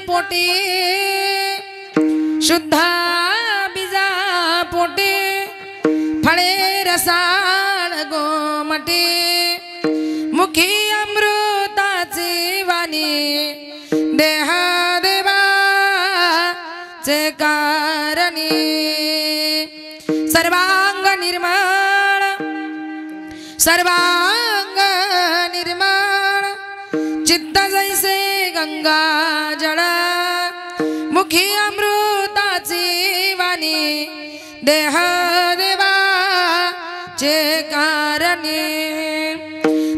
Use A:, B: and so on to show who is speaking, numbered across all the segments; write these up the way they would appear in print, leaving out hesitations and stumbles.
A: पोटी शुद्ध बीजा पोटी फळे रसाळ गोमटी मुखी अमृताची वाणी देह देवाचे कारणी सर्वांग निर्मळ सर्वांग निर्मळ चित्त जैसे गंगा जळ मुखी अमृताची वाणी देह देवाचे कारणी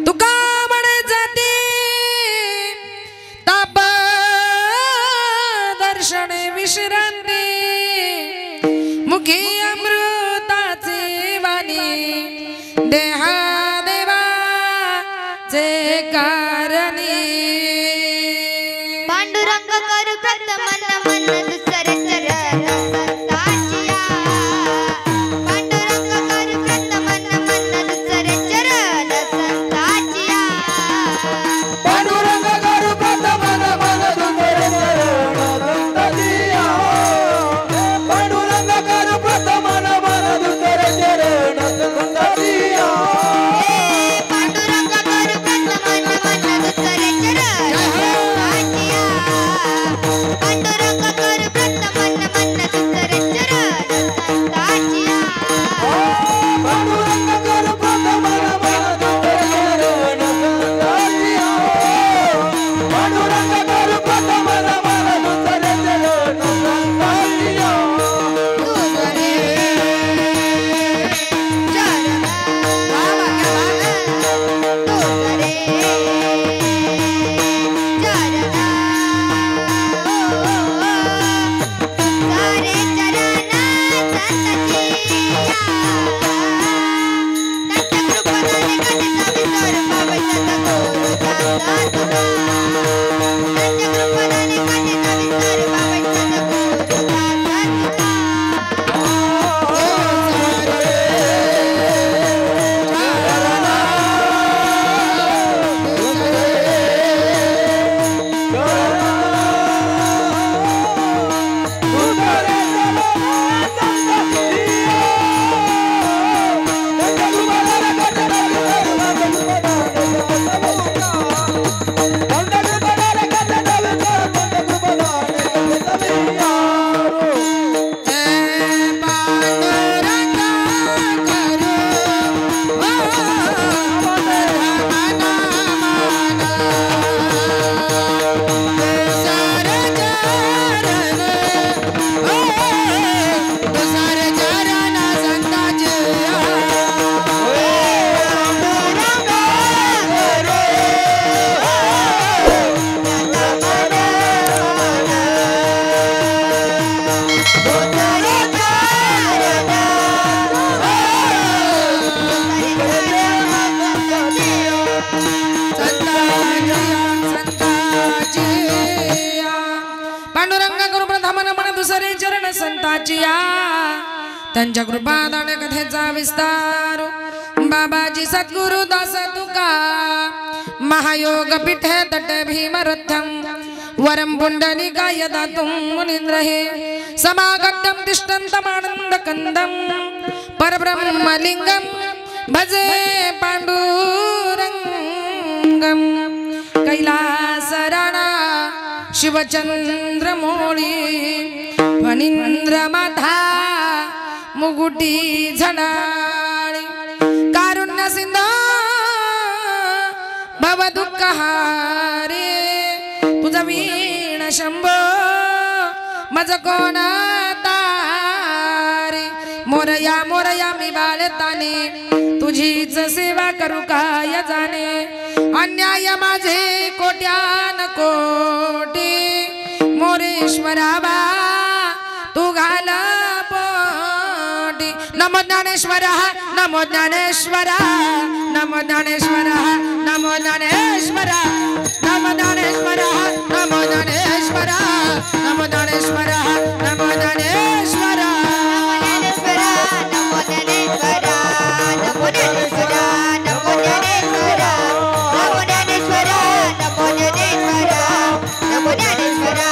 A: तुका म्हणे जाती ताप दर्शने विश्रांती मुखी अमृताची वाणी देह देवाचे कारणी
B: पांडुरंग करू प्रथम मन मन दुसरे चरण संताचिया पांडुरंग करू प्रथम मन मन दुसरे चरण संताचिया
C: पांडुरंग करू प्रथम मन मन दुसरे चरण संताचिया पांडुरंग करू प्रथम मन मन दुसरे चरण संताचिया
B: पांडुरंग करू प्रथम मन मन दुसरे चरण संताचिया पांडुरंग करू प्रथम मन मन दुसरे चरण संताचिया
C: पांडुरंग करू प्रथम मन मन दुसरे चरण संताचिया पांडुरंग करू प्रथम मन मन दुसरे चरण संताचिया
A: पांडुरंग करू प्रथम मन दुसरे चरण संताचिया त्यांच्या कृपादान कथेचा विस्तार बाबाजी सद्गुरु दास तुका महायोग पीठे तट भीमरथ्यम वरम पुंडलिकाय दातुं मुनीन्द्रहे समागतं तिष्ठन्तमानन्द कंदम परब्रह्मलिंगम भजे पांडुरंगम कैलासराणा शिवचंद्रमौळी फणींद्र माथा मुगुटी झणाळी कारुण्य सिंधू भव दुःखहारे तुझा वीण शंभो मज कोण तारे मोरया मोरया मी बाळताने तुझीच सेवा करू काय जाणे अन्याय माझे कोट्यान कोटी मोरेश्वरा बा तू घाल पोटी नमो ज्ञानेश्वरा नमो ज्ञानेश्वरा नमो ज्ञानेश्वरा नमो ज्ञानेश्वरा नमो ज्ञानेश्वरा नमो ज्ञानेश्वरा नमो ज्ञानेश्वरा नमो ज्ञानेश्वरा
B: नमो ज्ञानेश्वरा नमो ज्ञानेश्वरा नमो ज्ञानेश्वरा नमो ज्ञानेश्वरा नमो ज्ञानेश्वरा नमो ज्ञानेश्वरा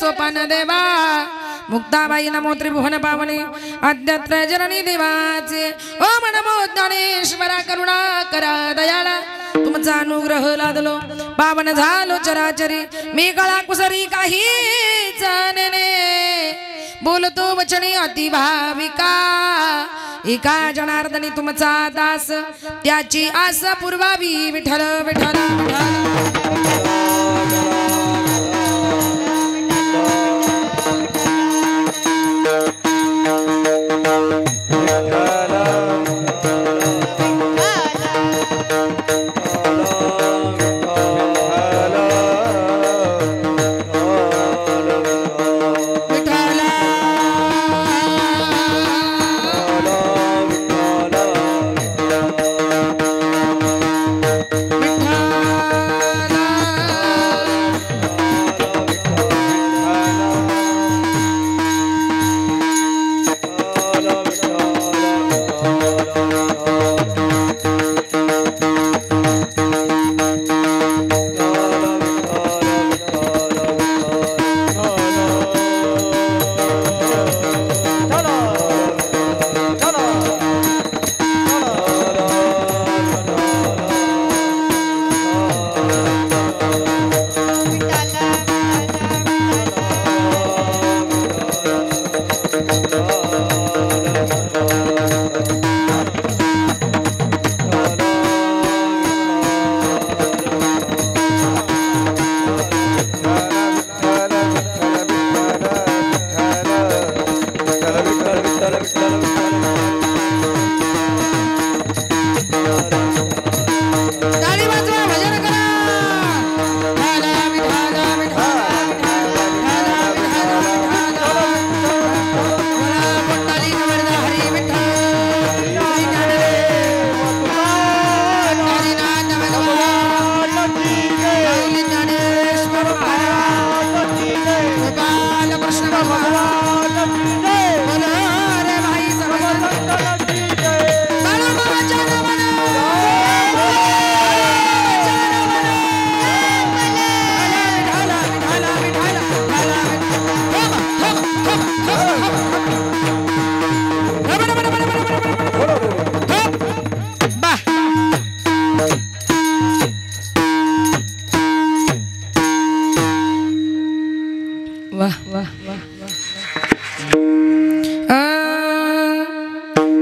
A: सोपान देवा मुक्ताबाई नमो त्रिभुवन पावने आद्यत्र जननी देवाचे ओम नमो ज्ञानेश्वरा करुणा करा दयाळा तुमचा अनुग्रह लादलो पावन झालो चराचरी मी गळा कुसरी काही जाणणे बोलतो वचने अति भाविका एका जनार्दनी तुमचा दास त्याची आस पूर्वावी विठ्ठल विठ्ठल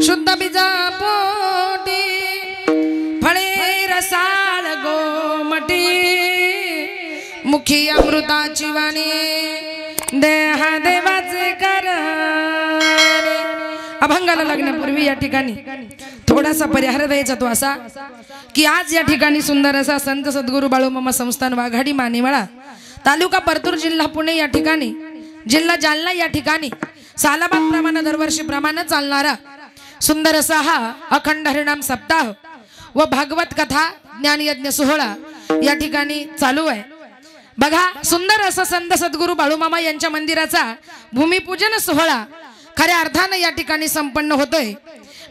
A: शुद्ध बीजा पोटी फळे रसाळ गोमटी मुखी अमृताची वाणी देहा देवाचे करणे. अभंगाला लागण्यापूर्वी या ठिकाणी थोडासा परिहार द्यायचा तो असा की आज या ठिकाणी सुंदर असा संत सद्गुरू बाळूमामा संस्थान वाघाडी मानेवाळा तालुका परतूर जिल्हा पुणे या ठिकाणी जिल्हा जालना या ठिकाणी सालाबाद प्रमाणे दरवर्षी प्रमाणे चालणारा सुंदर असा हा अखंड हरिनाम सप्ताह व भागवत कथा ज्ञानयज्ञ सोहळा या ठिकाणी चालू आहे. बघा सुंदर असा संत सद्गुरू बाळूमामा यांच्या मंदिराचा भूमिपूजन सोहळा खऱ्या अर्थाने या ठिकाणी संपन्न होतोय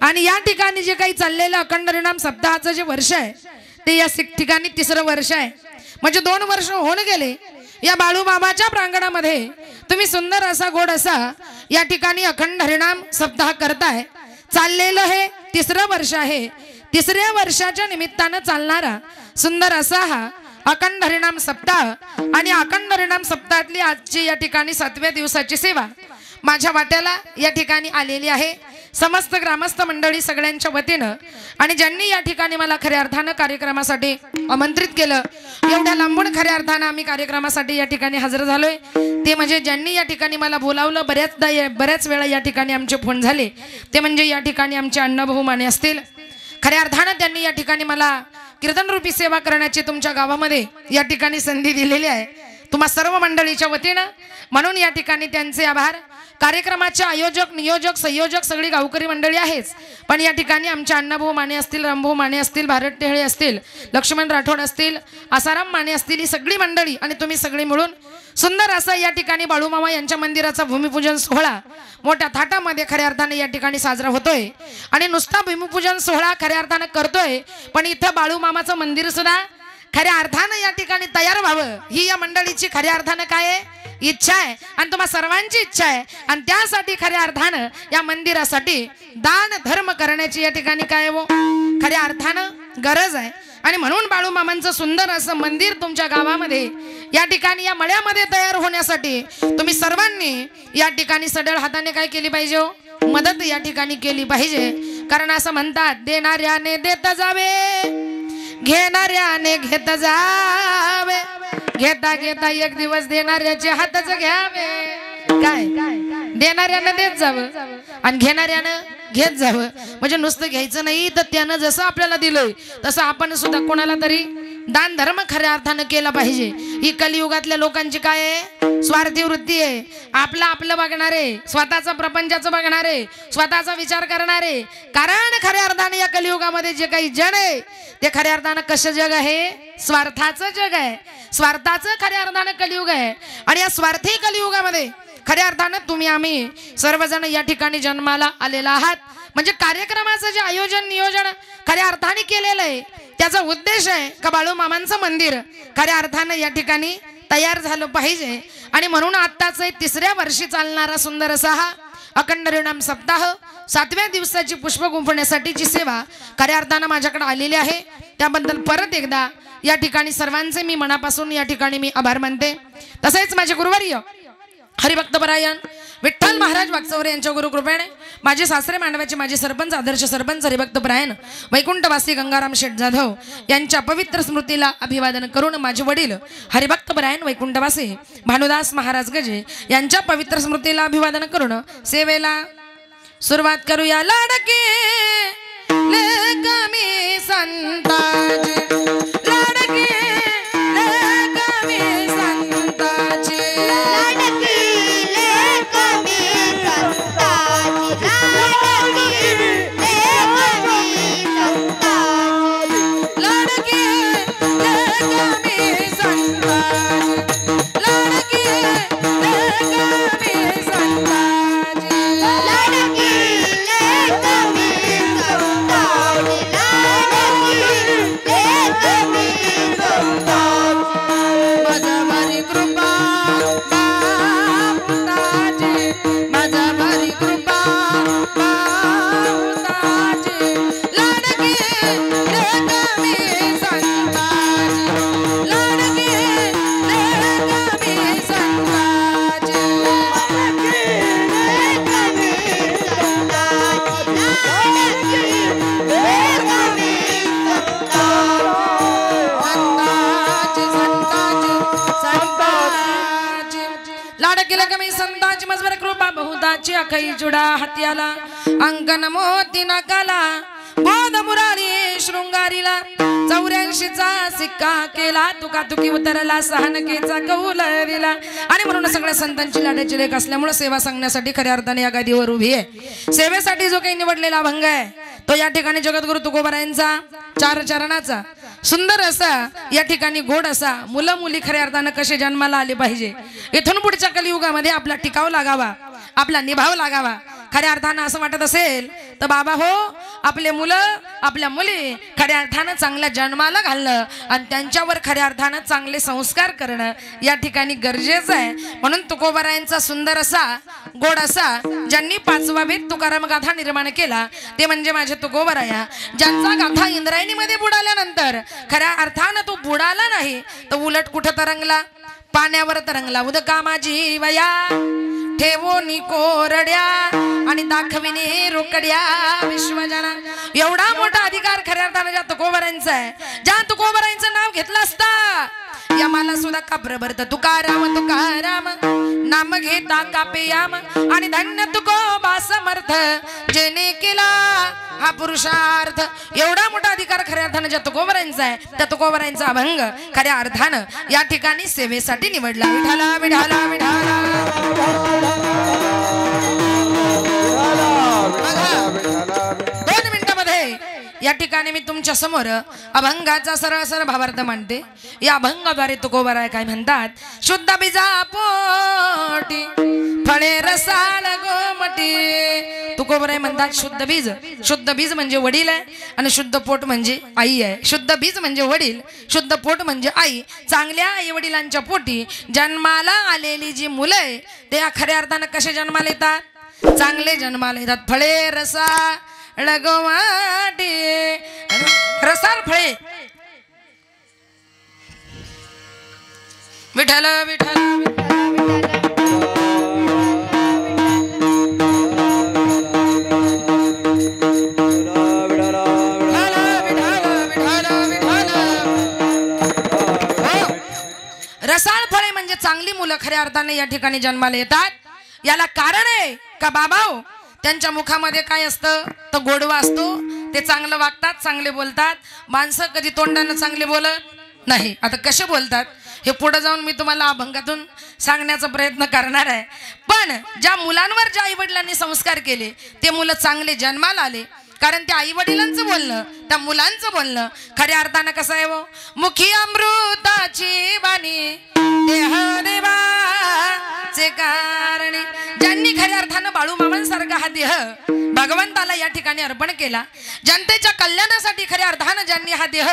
A: आणि या ठिकाणी जे काही चाललेलं अखंड हरिनाम सप्ताहाचं जे वर्ष आहे ते या ठिकाणी तिसरं वर्ष आहे. म्हणजे 2 वर्ष होऊन गेले या बाळूमामाच्या प्रांगणामध्ये तुम्ही सुंदर असा गोड असा या ठिकाणी अखंड हरिनाम सप्ताह करताय. चाललेलं हे तिसरं वर्ष आहे. तिसऱ्या वर्षाच्या निमित्तानं चालणारा सुंदर असा हा अखंड हरिनाम सप्ताह आणि अखंड हरिनाम सप्ताहातली आजची या ठिकाणी 7व्या दिवसाची सेवा माझ्या वाट्याला या ठिकाणी आलेली आहे. समस्त ग्रामस्थ मंडळी सगळ्यांच्या वतीनं आणि ज्यांनी या ठिकाणी मला खऱ्या अर्थानं कार्यक्रमासाठी आमंत्रित केलं, एवढ्या लांबून खऱ्या अर्थानं आम्ही कार्यक्रमासाठी या ठिकाणी हजर झालोय, ते म्हणजे ज्यांनी या ठिकाणी मला बोलावलं, बऱ्याच वेळा या ठिकाणी आमचे फोन झाले, ते म्हणजे या ठिकाणी आमचे अण्णाभाऊ माने असतील. खऱ्या अर्थानं त्यांनी या ठिकाणी मला कीर्तनरूपी सेवा करण्याची तुमच्या गावामध्ये या ठिकाणी संधी दिलेली आहे, तुम्हा सर्व मंडळीच्या वतीनं. म्हणून या ठिकाणी त्यांचे आभार. कार्यक्रमाचे आयोजक, नियोजक, संयोजक सगळी गावकरी मंडळी आहेच, पण या ठिकाणी आमचे अण्णाभाऊ माने असतील, रामभाऊ माने असतील, भारत टेहळे असतील, लक्ष्मण राठोड असतील, आसाराम माने असतील, ही सगळी मंडळी आणि तुम्ही सगळी मिळून सुंदर असा या ठिकाणी बाळूमामा यांच्या मंदिराचा भूमिपूजन सोहळा मोठ्या थाटामध्ये खऱ्या अर्थाने या ठिकाणी साजरा होतोय. आणि नुसता भूमिपूजन सोहळा खऱ्या अर्थाने करतोय, पण इथं बाळूमामाचं मंदिर सुद्धा खऱ्या अर्थानं या ठिकाणी तयार व्हावं, ही या मंडळीची खऱ्या अर्थानं काय आहे, इच्छा आहे. आणि तुम्हा सर्वांची इच्छा आहे. आणि त्यासाठी खऱ्या अर्थानं या मंदिरासाठी दान धर्म करण्याची या ठिकाणी काय हो खऱ्या अर्थानं गरज आहे. आणि म्हणून बाळूमामांचं सुंदर असं मंदिर तुमच्या गावामध्ये या ठिकाणी या मळ्यामध्ये तयार होण्यासाठी तुम्ही सर्वांनी या ठिकाणी सडळ हाताने काय केली पाहिजे हो, मदत या ठिकाणी केली पाहिजे. कारण असं म्हणतात, देणाऱ्याने देत जावे, घेणाऱ्याने घेत जावे, घेता घेता एक दिवस देणाऱ्याचे हातच घ्यावे. काय देणाऱ्यानं देत जावं आणि घेणाऱ्यानं घेत जावं. म्हणजे नुसतं घ्यायचं नाही, तर त्यानं जसं आपल्याला दिलंय तसं आपण सुद्धा कोणाला तरी दान धर्म खऱ्या अर्थानं केला पाहिजे. ही कलियुगातल्या लोकांची काय आहे, स्वार्थी वृत्ती आहे. आपलं बघणारे, स्वतःचा प्रपंचाचं बघणारे, स्वतःचा विचार करणारे. कारण खऱ्या अर्थाने या कलियुगामध्ये जे काही जग आहे ते खऱ्या अर्थानं कसं जग आहे, स्वार्थाचं जग आहे. स्वार्थाचं खऱ्या अर्थानं कलियुग आहे. आणि या स्वार्थी कलियुगामध्ये खऱ्या अर्थानं तुम्ही आम्ही सर्वजण या ठिकाणी जन्माला आलेला आहात. म्हणजे कार्यक्रमाचं जे आयोजन नियोजन खऱ्या अर्थाने केलेलं आहे, त्याचा उद्देश आहे का बाळूमामांचं मंदिर खऱ्या अर्थानं या ठिकाणी तयार झालं पाहिजे. आणि म्हणून आत्ताच 3ऱ्या वर्षी चालणारा सुंदर असा हा अखंड हरिनाम सप्ताह 7व्या दिवसाची पुष्प गुंफण्यासाठीची सेवा खऱ्या अर्थानं माझ्याकडे आलेली आहे. त्याबद्दल परत एकदा या ठिकाणी सर्वांचे मी मनापासून या ठिकाणी मी आभार मानते. तसेच माझे गुरुवर्य हरिभक्तपरायण विठ्ठल महाराज वागचौरे यांच्या गुरुकृपेने माझे सासरे मांडव्याचे माझे सरपंच, आदर्श सरपंच हरिभक्तपरायण वैकुंठवासी गंगाराम शेठ जाधव यांच्या पवित्र स्मृतीला अभिवादन करून माझे वडील हरिभक्तपरायण वैकुंठवासी भानुदास महाराज गजे यांच्या पवित्र स्मृतीला अभिवादन करून सेवेला सुरुवात करूया. लाडके लेकमी संताजी, लाडके लेकमी संताजी, अखई जुडा हात्याला अंकन मोती नकाला बोध मुरारी शृंगारीला 84चा सिक्का केला तुका तुकी उतरला सहनकेचा कौल दिला. आणि म्हणून सगळ्या संतांची लाडाची लेख असल्यामुळे सेवा सांगण्यासाठी खऱ्या अर्थाने या गादीवर उभी आहे. सेवेसाठी जो काही निवडलेला अभंग आहे तो या ठिकाणी जगद्गुरु तुकोबारायांचा 4 चरणाचा सुंदर असा या ठिकाणी गोड असा मुलं मुली खऱ्या अर्थानं कसे जन्माला आले पाहिजे, इथून पुढच्या कलियुगामध्ये आपला टिकाव लागावा, आपला निभाव लागावा. खऱ्या अर्थानं असं वाटत असेल तर बाबा हो, आपले मुलं आपल्या मुली खऱ्या अर्थानं चांगल्या जन्माला घालणं आणि त्यांच्यावर खऱ्या अर्थानं चांगले संस्कार करणं या ठिकाणी गरजेचं आहे. म्हणून तुकोबारायांचा सुंदर असा गोड असा ज्यांनी 5वा भेद तुकाराम गाथा निर्माण केला ते म्हणजे माझे तुकोबाराया, ज्यांचा गाथा इंद्रायणीमध्ये बुडाल्यानंतर खऱ्या अर्थानं तो बुडाला नाही तर उलट कुठं तरंगला, पाण्यावर तरंगला. उदका माझी वया ठेवोनी कोरड्या आणि दाखविणे रोकड्या विश्वजना. एवढा मोठा अधिकार खऱ्या अर्थानं ज्या तुकोबरांचा आहे. ज्या तुकोबरांचं नाव घेतलं असता या मला सुद्धा काब्र भरत तुकाराम तुकाराम नाम घेता कापे याम आणि धन्य तुकोबा समर्थ जेने केला हा पुरुषार्थ. एवढा मोठा अधिकार खऱ्या अर्थानं ज्या तुकोबरांचा आहे त्या तुकोबरांचा अभंग खऱ्या अर्थानं या ठिकाणी सेवेसाठी निवडला. विठाला विठाला विठाला. दोन मिनिटांमध्ये या ठिकाणी मी तुमच्या समोर अभंगाचा सरळ सरळ भावार्थ मांडते. या अभंगाद्वारे तुकोबराय काय म्हणतात. शुद्ध बीजा पोटी फळे रसाळ गोमटी. तुकोबराय म्हणतात शुद्ध बीज. शुद्ध बीज म्हणजे वडील आहे आणि शुद्ध पोट म्हणजे आई आहे. शुद्ध बीज म्हणजे वडील, शुद्ध पोट म्हणजे आई. चांगल्या आई वडिलांच्या पोटी जन्माला आलेली जी मुलं आहे ते खऱ्या अर्थानं कसे जन्माला येतात. चांगले जन्माला येतात. फळे रसाळ गोमटी. रसाळ फळे. विठ्ठल विठ्ठल रसाळ फळे म्हणजे चांगली मुलं खऱ्या अर्थाने या ठिकाणी जन्माला येतात. याला कारण आहे का बाबाओ त्यांच्या मुखामध्ये काय असतं तर गोडवा असतो. ते चांगलं वागतात, चांगले बोलतात. माणसं कधी तोंडानं चांगले बोलत नाही. आता कसे बोलतात हे पुढे जाऊन मी तुम्हाला अभंगातून सांगण्याचा प्रयत्न करणार आहे. पण ज्या मुलांवर ज्या आई वडिलांनी संस्कार केले ते मुलं चांगले जन्माला आले. कारण त्या आई वडिलांचं बोलणं त्या मुलांचं बोलणं खऱ्या अर्थानं कसं आहे वो. मुखी अमृताची वाणी देह देवाचे कारणे. ज्यांनी खऱ्या अर्थानं बाळूमामांसारखा हा देह भगवंताला या ठिकाणी अर्पण केला. जनतेच्या कल्याणासाठी खऱ्या अर्थानं ज्यांनी हा देह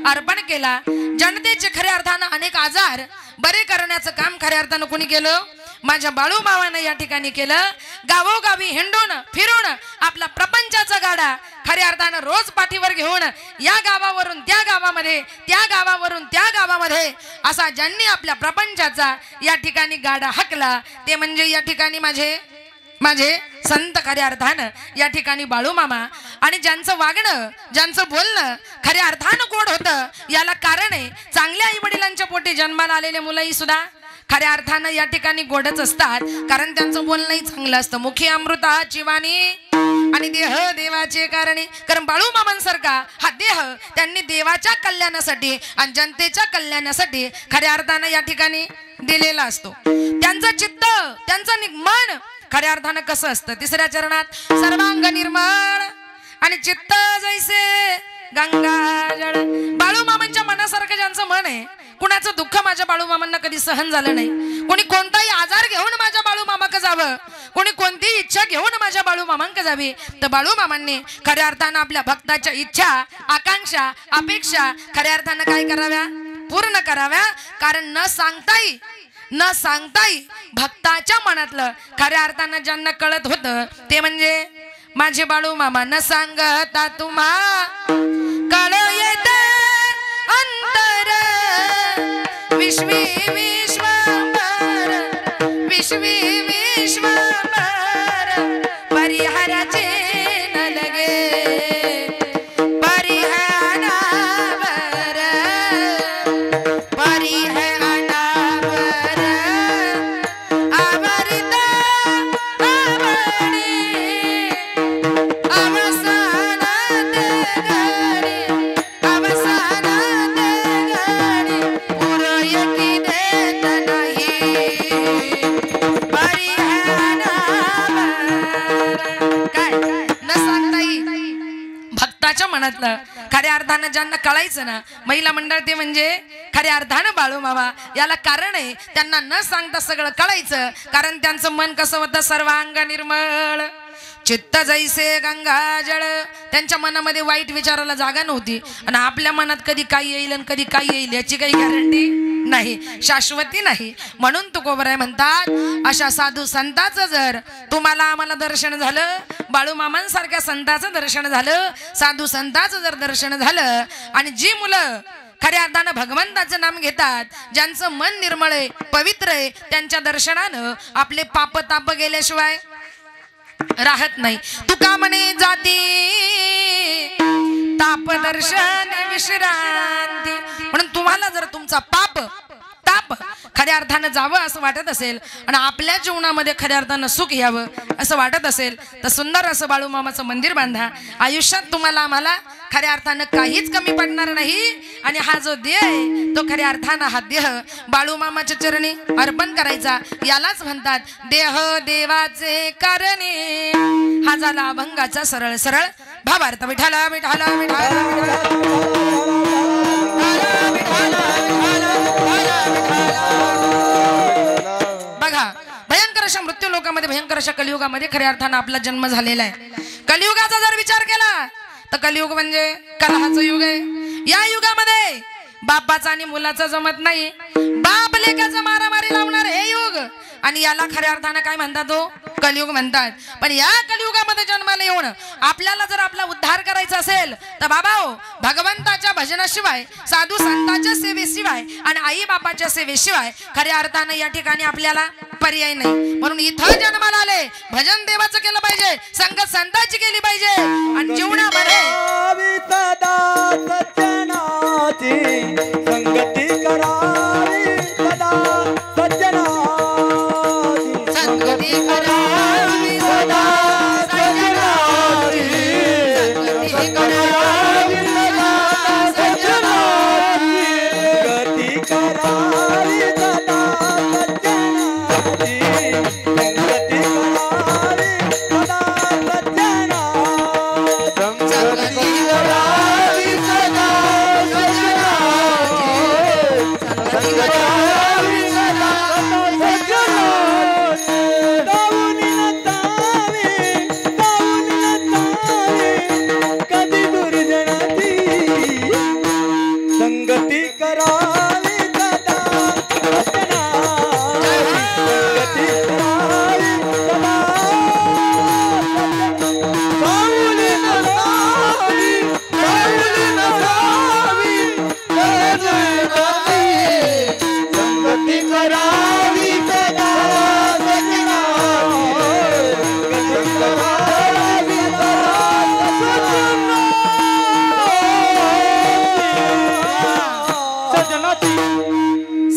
A: अर्पण केला. जनतेचे खऱ्या अर्थानं अनेक आजार बरे करण्याचं काम खऱ्या अर्थानं कोणी केलं. माझ्या बाळूमामानं या ठिकाणी केलं. गावोगावी हिंडून फिरून आपला प्रपंचाचा गाडा खऱ्या अर्थानं रोज पाठीवर घेऊन या गावावरून त्या गावामध्ये त्या गावावरून त्या गावामध्ये असा ज्यांनी आपल्या प्रपंचाचा या ठिकाणी गाडा हाकला ते म्हणजे या ठिकाणी माझे संत खऱ्या अर्थानं या ठिकाणी बाळूमामा. आणि ज्यांचं वागणं ज्यांचं बोलणं खऱ्या अर्थानं गोड होतं याला कारण आहे चांगल्या आई वडिलांच्या पोटी जन्माला आलेले मुलंही सुद्धा खऱ्या अर्थानं या ठिकाणी गोडच असतात. कारण त्यांचं बोलणंही चांगलं असतं. मुखी अमृताची वाणी आणि देह देवाचे कारणे. कारण बाळूमामांसारखा हा देह त्यांनी देवाच्या कल्याणासाठी आणि जनतेच्या कल्याणासाठी खऱ्या अर्थानं या ठिकाणी दिलेला असतो. त्यांचं चित्त त्यांचं मन खऱ्या अर्थानं कसं असतं. तिसऱ्या चरणात सर्वांग निर्मळ आणि चित्त जैसे गंगाजळ. बाळूमामांच्या मनासारखं ज्यांचं मन आहे. कुणाचं दुःख माझ्या बाळूमामांना कधी सहन झालं नाही. कोणी कोणताही आजार घेऊन माझ्या बाळूमामाक जावं, कोणी कोणतीही इच्छा घेऊन माझ्या बाळूमामांक जावी तर बाळूमामांनी खऱ्या अर्थानं आपल्या भक्ताच्या इच्छा आकांक्षा अपेक्षा खऱ्या अर्थानं काय कराव्या पूर्ण कराव्या. कारण न सांगताही भक्ताच्या मनातलं खऱ्या अर्थानं ज्यांना कळत होतं ते म्हणजे माझे बाळूमामा. न सांगता तुम्हा कळ येते अंतर विश्वी विश्वंभर विश्वी विश्वंभर परिहराचे न लगे परिहरावर आवरित आवडी अवसानात घडी अवसानात घडी पुरयकी देत नाही काय न सांगताही भक्ताच्या मनातलं खऱ्या अर्थानं ज्यांना कळायचं ना महिला मंडळ ते म्हणजे खऱ्या अर्थानं बाळूमामा. याला कारण आहे त्यांना न सांगता सगळं कळायचं. कारण त्यांचं मन कसं होतं सर्वांग निर्मळ चित्त जैसे गंगाजळ. त्यांच्या मनामध्ये वाईट विचाराला जागा नव्हती. आणि आपल्या मनात कधी काही येईल आणि कधी काही येईल याची काही गॅरंटी नाही, शाश्वती नाही. म्हणून तुकोबराय म्हणतात अशा साधू संताचं जर तुम्हाला आम्हाला दर्शन झालं, बाळूमामांसारख्या संताचं दर्शन झालं, साधू संताचं जर दर्शन झालं आणि जी मुलं खऱ्या अर्थानं भगवंताचं नाम घेतात, ज्यांचं मन निर्मळ आहे, पवित्र आहे, त्यांच्या दर्शनानं आपले पाप ताप गेल्याशिवाय राहत नाही. तुका म्हणे जाती ताप दर्शन विश्रांती. म्हणून तुम्हाला जर तुमचा पाप ताप खऱ्या अर्थानं जावं असं वाटत असेल आणि आपल्या जीवनामध्ये खऱ्या अर्थानं सुख यावं असं वाटत असेल तर सुंदर असं बाळूमामाचं मंदिर बांधा. आयुष्यात तुम्हाला आम्हाला खऱ्या अर्थानं काहीच कमी पडणार नाही आणि हा जो देह आहे तो खऱ्या अर्थानं हा देह बाळूमामाच्या चरणी अर्पण करायचा. यालाच म्हणतात देह देवाचे कारणे. हा झाला अभंगाचा सरळ सरळ भावार्थ. विठाला विठाला विठाला बघा, भयंकर अशा मृत्यू लोकांमध्ये, भयंकर अशा कलियुगामध्ये खऱ्या अर्थानं आपला जन्म झालेला आहे. कलियुगाचा जर विचार केला तर कलियुग म्हणजे कलहाचं युग आहे. या युगामध्ये बापाचा आणि मुलाचा जमत नाही, बाप लेकाचा मारामारी लावणार हे युग, आणि याला खऱ्या अर्थानं काय म्हणतात, तो कलियुग म्हणतात. पण या कलियुगामध्ये जन्माला येऊन आपल्याला जर आपला उद्धार करायचा असेल तर बाबाओ, भगवंताच्या भजनाशिवाय, साधू संतांच्या सेवेशिवाय आणि आई बापाच्या सेवेशिवाय खऱ्या अर्थानं या ठिकाणी आपल्याला पर्याय नाही. म्हणून इथं जन्माला आले, भजन देवाचं केलं पाहिजे, संगत संतांची केली पाहिजे आणि जीवनामध्ये
C: संगती करावी सदा सज्जनाची.
A: संगती करावी सदा सज्जनाची. संगती करावी सदा सज्जनाची.
C: गती करावी सदा सज्जनाची. संगती करावी सदा सज्जनाची. संगती करावी सदा कधी दुर्जनाची. संगती करावी सदा सज्जनाची. संगती करावी सदा पाऊली नसावी, पाऊली नसावी दुर्जनाची. संगती करावी सदा सज्जनाची.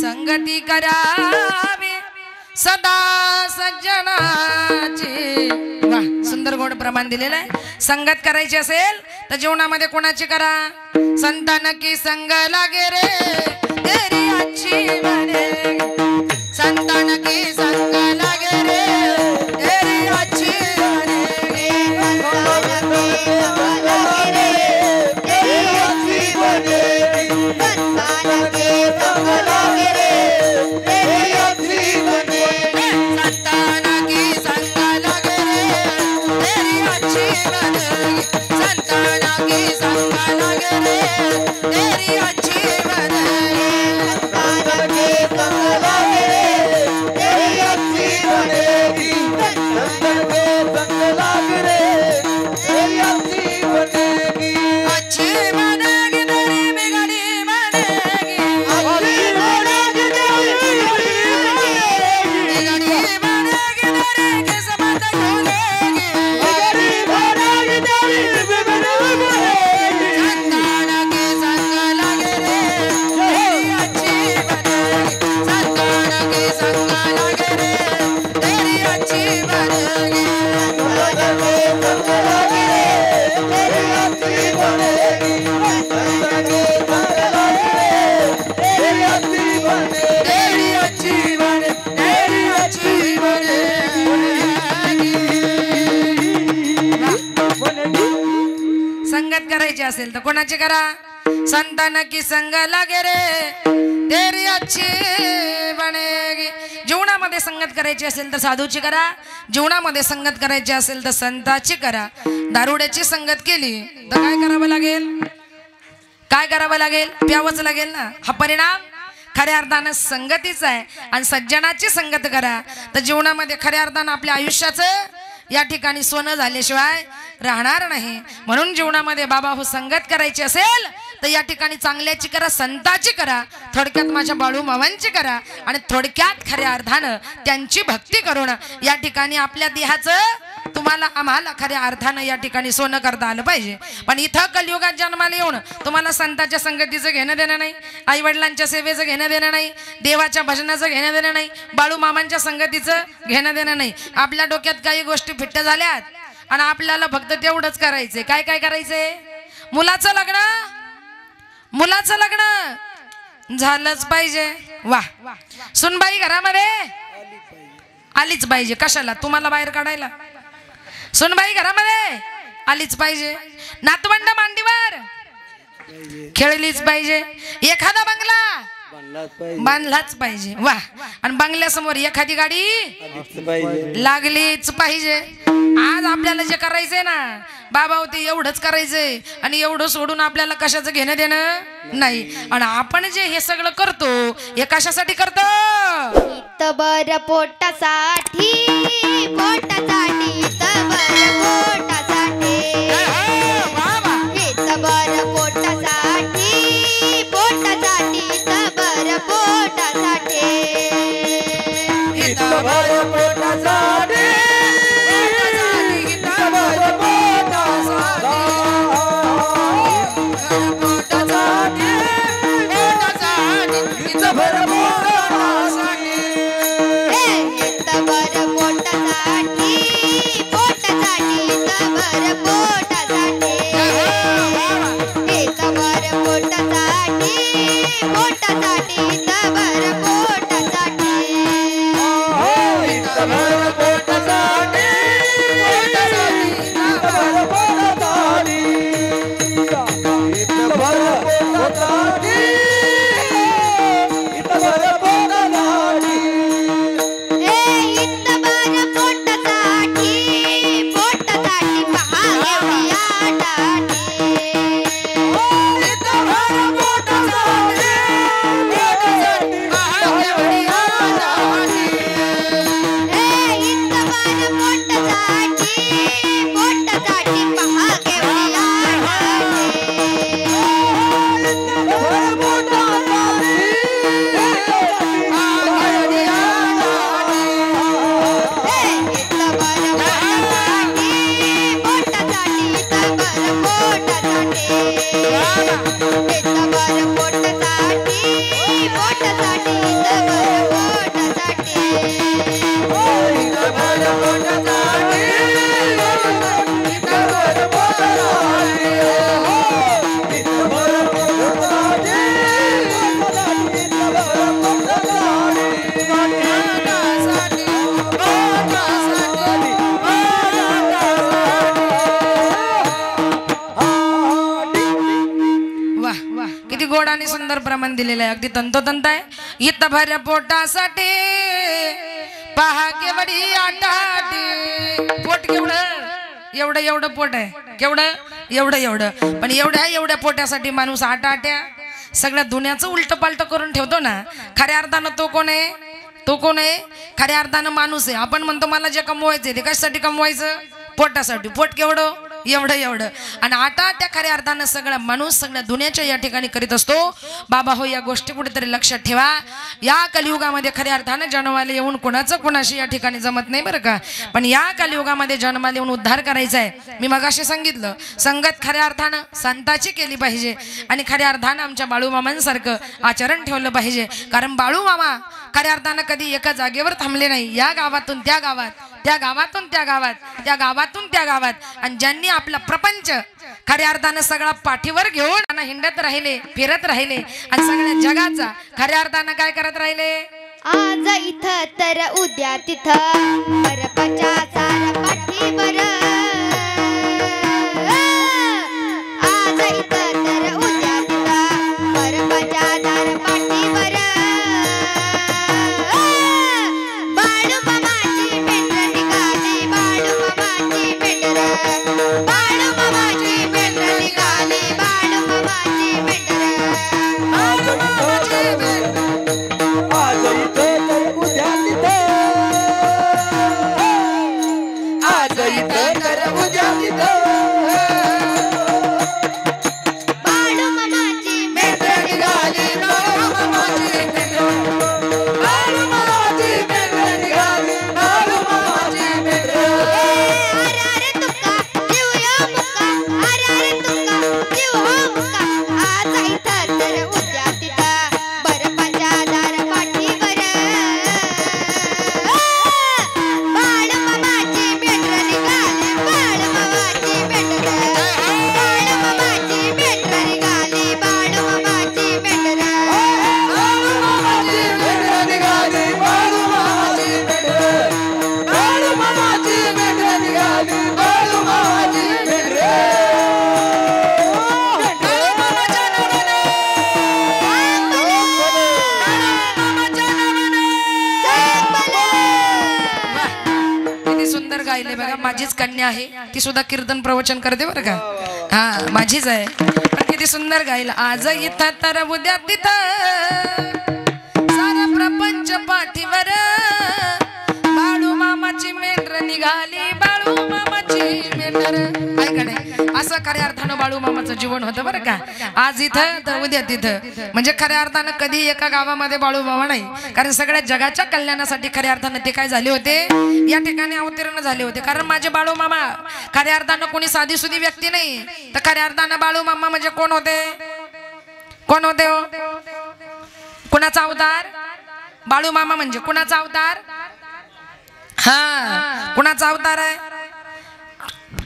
A: संगती करावी सदा सज्जनाची. वाह, सुंदर गोड प्रमाण दिलेलं आहे. संगत करायची असेल तर जीवनामध्ये कोणाची करा, संतान की संग लागे रे तेरी अच्छी बने. संतान की संग लागे रे तेरी अच्छी बने. संगत करायची असेल तर कोणाची करा, संतान की संग लागे रे तेरी अच्छी बनेगी. जीवनामध्ये संगत करायची असेल तर साधूची करा, जीवनामध्ये संगत करायची असेल तर संताची करा. दारुड्याची संगत केली तर काय करावं लागेल, काय करावं लागेल, प्यावंच लागेल ना. हा परिणाम खऱ्या अर्थानं संगतीचा आहे. आणि सज्जनाची संगत करा तर जीवनामध्ये खऱ्या अर्थानं आपल्या आयुष्याचं या ठिकाणी सोनं झाल्याशिवाय राहणार नाही. म्हणून जीवनामध्ये बाबा हो संगत करायची असेल तर या ठिकाणी चांगल्याची करा, संताची करा, थोडक्यात माझ्या बाळू मामांची करा आणि थोडक्यात खऱ्या अर्थानं त्यांची भक्ती करून या ठिकाणी आपल्या देहाचं तुम्हाला आम्हाला खऱ्या अर्थानं या ठिकाणी सोनं करता आलं पाहिजे. पण इथं कलियुगात जन्माला येऊन तुम्हाला संतांच्या संगतीचं घेणं देणं नाही, आई वडिलांच्या सेवेचं घेणं देणं नाही, देवाच्या भजनाचं घेणं देणं नाही, बाळू मामांच्या संगतीचं घेणं देणं नाही. आपल्या डोक्यात काही गोष्टी फिट्ट झाल्यात आणि आपल्याला फक्त तेवढंच करायचंय. काय काय करायचंय? मुलाचं लग्न झालंच पाहिजे. वाह, सुनबाई घरामध्ये आलीच पाहिजे. कशाला? तुम्हाला बाहेर काढायला. सुनबाई घरामध्ये आलीच पाहिजे. नातवंड मांडीवर खेळलीच पाहिजे. एखादा बंगला बांधलाच पाहिजे. वाह, आणि बंगल्यासमोर एखादी गाडी लागलीच पाहिजे. आज आपल्याला जे करायचंय ना बाबा होते एवढंच करायचंय आणि एवढं सोडून आपल्याला कशाचं घेणं देणं नाही. आणि आपण जे हे सगळं करतो हे कशासाठी करतो?
B: तबर पोटासाठी, पोटासाठी, तबर पोटासाठी, तबर पोटासाठी, पोटासाठी, तबर पोटासाठी,
C: तबर पोटासाठी,
A: गोडाने सुंदर प्रमाण दिलेलं आहे. अगदी तंतोतंत आहे. इथं भर पोटासाठी पहा केवढी आटाटी. पोट केवढं? एवढं पोट आहे. केवढं? एवढं. पण एवढ्या पोटासाठी माणूस आटाट्या सगळ्या दुनियाचं उलट पालट करून ठेवतो ना. खऱ्या अर्थानं तो कोण आहे? खऱ्या अर्थानं माणूस आहे. आपण म्हणतो मला जे कमवायचं ते कशासाठी कमवायचं? पोटासाठी. पोट केवढं? एवढं. आणि आता त्या खऱ्या अर्थानं सगळा माणूस सगळ्या दुनियाच्या या ठिकाणी करीत असतो. बाबा हो, या गोष्टी कुठेतरी लक्षात ठेवा. या कलियुगामध्ये खऱ्या अर्थानं जन्माला येऊन कोणाचं कोणाशी या ठिकाणी जमत नाही बरं का. पण या कलियुगामध्ये जन्माला येऊन उद्धार करायचा आहे. मी मगाशी सांगितलं, संगत खऱ्या अर्थानं संताची केली पाहिजे आणि खऱ्या अर्थानं आमच्या बाळूमामांसारखं आचरण ठेवलं पाहिजे. कारण बाळूमामा खऱ्या अर्थानं कधी एका जागेवर थांबले नाही. या गावातून त्या गावात, त्या गावातून त्या गावात, त्या गावातून त्या गावात, आणि ज्यांनी आपला प्रपंच खऱ्या अर्थानं सगळा पाठीवर घेऊन हिंडत राहिले, फिरत राहिले आणि सगळ्या जगाचा खऱ्या अर्थानं काय करत राहिले?
B: आज इथं तर उद्या तिथं, परपच्या सारा पाठीवर. आज इथं तर उद्या तिथं, परपच्या सारा पाठीवर. बाळू मामाची मेंढर निघाली, बाळू मामाची मेंढर, बाळू मामाची मेंढर निघाली, बाळू मामाची मेंढर.
C: आज इथं तर उद्या तिथं, आज इथं
A: गायले बघा, माझीच कन्या आहे, ती सुद्धा कीर्तन प्रवचन करते बरं का. हा माझीच आहे, पण किती सुंदर गायला. आज इथं तर उद्या तिथं सारा प्रपंच पाठीवर, बाळू मामाची मेंढर निघाली, बाळू मामाची मेंढर. ऐका नाही, असं खऱ्या अर्थानं बाळू मामाचं जीवन होतं बरं का. आज इथं तर उद्या तिथं, म्हणजे खऱ्या अर्थानं कधी एका गावामध्ये बाळू मामा नाही, कारण सगळ्या जगाच्या कल्याणासाठी खऱ्या अर्थानं ते काय झाले होते, या ठिकाणी अवतीर्ण झाले होते. कारण माझे बाळू मामा खऱ्या अर्थानं कोणी साधी सुधी व्यक्ती नाही, तर खऱ्या अर्थानं बाळू मामा म्हणजे कोण होते, कोण होते हो, कुणाचा अवतार. बाळू मामा म्हणजे कुणाचा अवतार, हा कुणाचा अवतार आहे,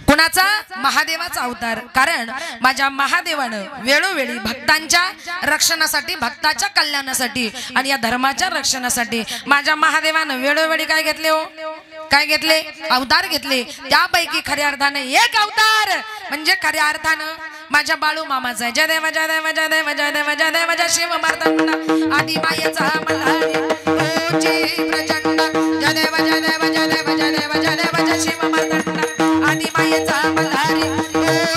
A: कुणाचा, महादेवाचा अवतार. कारण माझ्या महादेवानं वेळोवेळी भक्तांच्या रक्षणासाठी, भक्ताच्या कल्याणासाठी आणि या धर्माच्या रक्षणासाठी माझ्या महादेवानं वेळोवेळी काय घेतले हो, काय घेतले, अवतार घेतले. त्यापैकी खऱ्या अर्थाने एक अवतार म्हणजे खऱ्या अर्थानं माझ्या बाळू मामाचा आहे. जय देव जय देव जय देव जय देव जय देव जय शिव मार्तंड आदि मायेचा मल्हारी ओची प्रचंड. जय देव जय देव जय देव जय देव जय देव जय शिव मार्तंड आदि मायेचा मल्हारी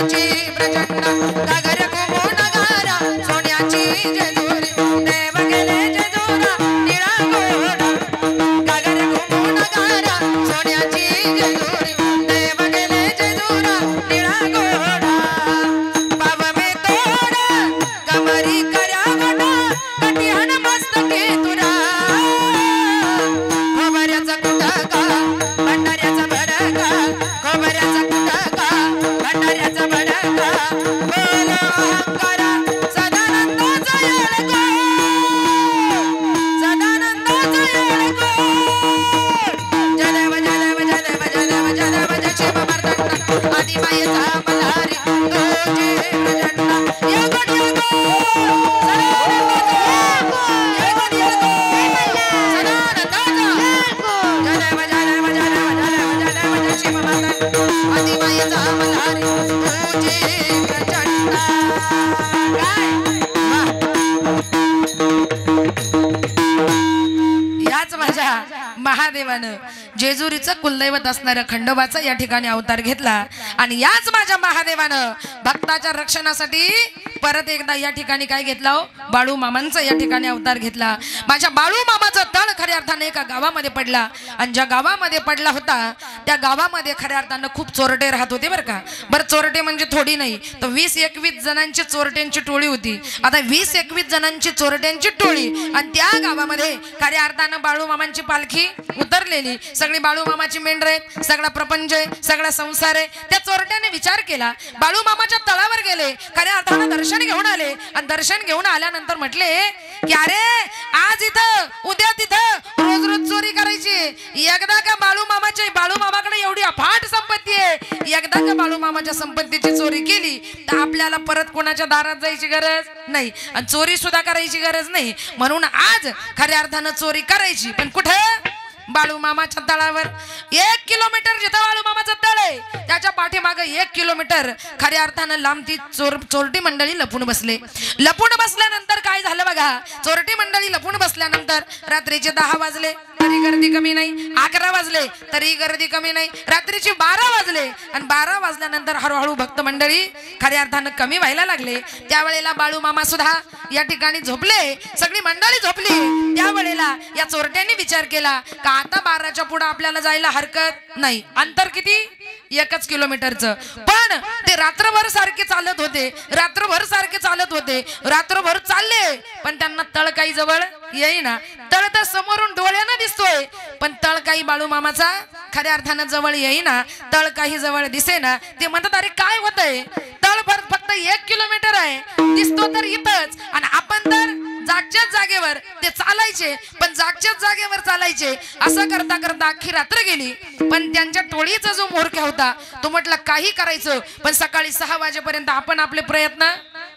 A: ओची प्रचंड. गागर घुमू नगारा सोन्याची जेजुरी, देव गेले जेजुरा निळा घोडा. गागर घुमू नगारा सोन्याची जेजुरी, देव गेले जेजुरा निळा घोडा. बाब में तोडा कमरी कर्या गोटा, कटिहान मस्तकी तुरा. खोबऱ्याचा कुटका भंडाऱ्याचा भडका, खोबऱ्याचा कुटका भंडाऱ्याचा भडका. बोलो अहंकारा सदानंदाचा येळगो, सदानंदाचा येळगो. जय देव जय देव जय देव जय देव जय देव जय शिव मार्तंड आदि मायेचा मल्हारी ओची प्रचंड. येळगो येळगो याच माझ्या महादेवानं जेजुरीचं कुलदैवत असणाऱ्या खंडोबाचा या ठिकाणी अवतार घेतला. आणि याच माझ्या महादेवानं भक्ताच्या रक्षणासाठी परत एकदा या ठिकाणी काय घेतला हो, बाळू मामांचा या ठिकाणी अवतार घेतला. माझ्या बाळू मामाचा तळ खऱ्या अर्थाने एका गावामध्ये पडला, आणि ज्या गावामध्ये पडला होता त्या गावामध्ये खऱ्या अर्थानं खूप चोरटे राहत होते बरं का. बरं चोरटे म्हणजे थोडी नाही, तर 20-21 जणांची चोरट्यांची टोळी होती. आता 20-21 जणांची चोरट्यांची टोळी, आणि त्या गावामध्ये खऱ्या अर्थानं बाळू मामांची पालखी उतरलेली. सगळी बाळू मामाची मेंढर आहेत, सगळा प्रपंच आहे, सगळा संसार आहे. त्या चोरट्याने विचार केला, बाळू मामाच्या तळावर गेले, खऱ्या अर्थानं दर्शन घेऊन आले, आणि दर्शन घेऊन आल्यानंतर म्हटले की अरे आज इथं उद्या तिथं रोज रोज चोरी करायची. एकदा का बाळू मामाकडे एवढी अफाट संपत्ती आहे, एकदा का बाळू मामाच्या संपत्तीची चोरी केली तर आपल्याला परत कोणाच्या दारात जायची गरज नाही, आणि चोरी सुद्धा करायची गरज नाही. म्हणून आज खऱ्या अर्थानं चोरी करायची, पण कुठं, बाळू मामाच्या तळावर. 1 किलोमीटर जिथं बाळू मामाचं तळ आहे त्याच्या पाठीमागे 1 किलोमीटर खऱ्या अर्थानं लांब ती चोरटी मंडळी लपून बसले. लपून बसल्यानंतर काय झालं बघा, चोरटी मंडळी लपून बसल्यानंतर रात्रीचे 10 वाजले तरी गर्दी कमी नाही, 11 वाजले तरी गर्दी कमी नाही, रात्रीचे 12 वाजले, आणि 12 वाजल्यानंतर हळूहळू भक्त मंडळी खऱ्या अर्थानं कमी व्हायला लागले. त्यावेळेला बाळू मामा सुद्धा या ठिकाणी झोपले, सगळी मंडळी झोपली. त्यावेळेला या चोरट्यांनी विचार केला का आता 12च्या पुढे आपल्याला जायला हरकत नाही. अंतर किती, 1 किलोमीटरचं. पण ते रात्रभर सारखे चालत होते, रात्रभर सारखे चालत होते, रात्रभर चालले, पण त्यांना तळ काही जवळ येईना. तळ तर समोरून डोळ्यानं दिसतोय, पण तळ काही बाळू मामाचा खऱ्या अर्थानं जवळ येईना, तळ काही जवळ दिसेना. ते म्हणतात अरे काय होतंय, तळ फक्त 1 किलोमीटर आहे, दिसतो तर इथंच, आणि आपण तर जागच्याच जागेवर. ते चालायचे पण जागच्याच जागेवर चालायचे. असं करता करता अख्खी रात्र गेली. पण त्यांच्या टोळीचा जो म्होरक्या होता तो म्हटला काही करायचं, पण सकाळी 6 वाजेपर्यंत आपण आपले प्रयत्न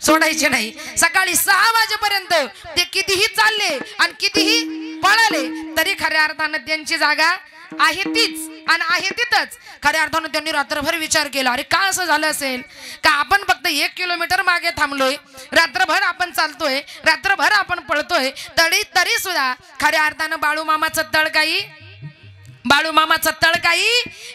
A: सोडायचे नाही. सकाळी 6 वाजेपर्यंत ते कितीही चालले आणि कितीही पळाले तरी खऱ्या अर्थानं त्यांची जागा आहे तीच, आणि आहे तिथंच. खऱ्या अर्थानं त्यांनी रात्रभर विचार केला, अरे का असं झालं असेल का आपण फक्त 1 किलोमीटर मागे थांबलोय, रात्रभर आपण चालतोय, रात्रभर आपण पळतोय, तरी सुद्धा खऱ्या अर्थानं बाळू मामाचं तळ काही बाळू मामाचा तळ काही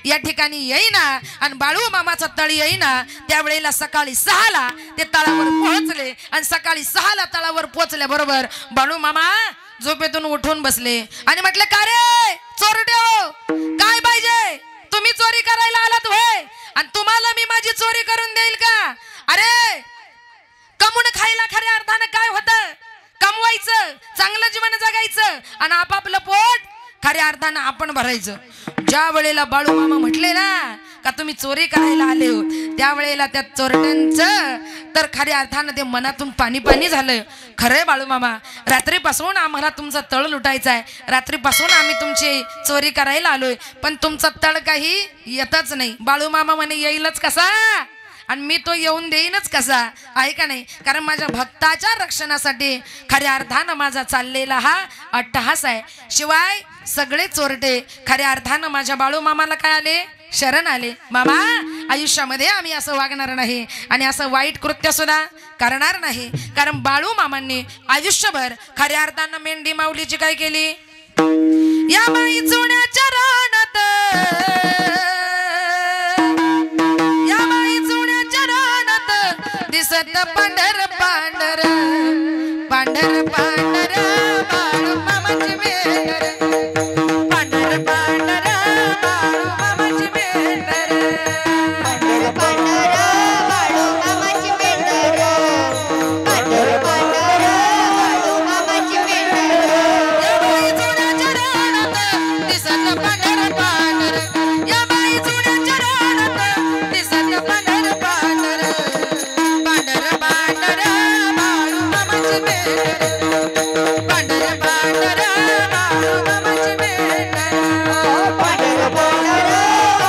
A: या ठिकाणी येईना आणि बाळू मामाचा तळ येईना त्यावेळेला सकाळी 6ला ते तळावर पोहोचले आणि सकाळी 6ला तळावर पोहोचल्या बरोबर बाळू मामा झोपेतून उठून बसले आणि म्हटले का रे चोरट्यो काय पाहिजे तुम्ही चोरी करायला आलात होय आणि तुम्हाला मी माझी चोरी करून देईल का अरे कमवून खायला खऱ्या अर्थानं काय होतं कमवायचं चांगलं जीवन जगायचं आणि आपापलं पोट खऱ्या अर्थानं आपण भरायचं ज्या वेळेला बाळू मामा म्हटले ना का तुम्ही चोरी करायला आले हो त्यावेळेला त्या चोरट्यांचं तर खऱ्या अर्थानं ते मनातून पाणी पाणी झालं खरंय बाळू मामा रात्रीपासून आम्हाला तुमचा तळ लुटायचा आहे रात्रीपासून आम्ही तुमची चोरी करायला आलोय पण तुमचा तळ काही येतच नाही बाळू मामा म्हणे येईलच कसा आणि मी तो येऊन देईनच कसा आहे का नाही कारण माझ्या भक्ताच्या रक्षणासाठी खऱ्या अर्थानं माझा चाललेला हा अट्टहास आहे शिवाय सगळे चोरटे खऱ्या अर्थानं माझ्या बाळू मामाला काय आले शरण आले मामा आयुष्यामध्ये आम्ही असं वागणार नाही आणि असं वाईट कृत्य सुद्धा करणार नाही कारण बाळू मामांनी आयुष्यभर खऱ्या अर्थानं मेंढी माऊलीची काय केली या बाई जुन्याच्या रानात दिसत पांढर पांढर पांढर पांढर बाळू मामाची मेंढर पांढर पांढर बाळू मामाची मेंढर
B: पांढर पांढर बाळू मामाची मेंढर पांढर पांढर बाळू मामाची मेंढर
A: या बाई जुन्याच्या रानात दिसत पांढर पांढर या बाई जुन्याच्या रानात दिसत पांढर पांढर पांढर पांढर बाळू मामाची मेंढर पांढर पांढर बाळू मामाची मेंढर
B: पांढर पांढर बाळू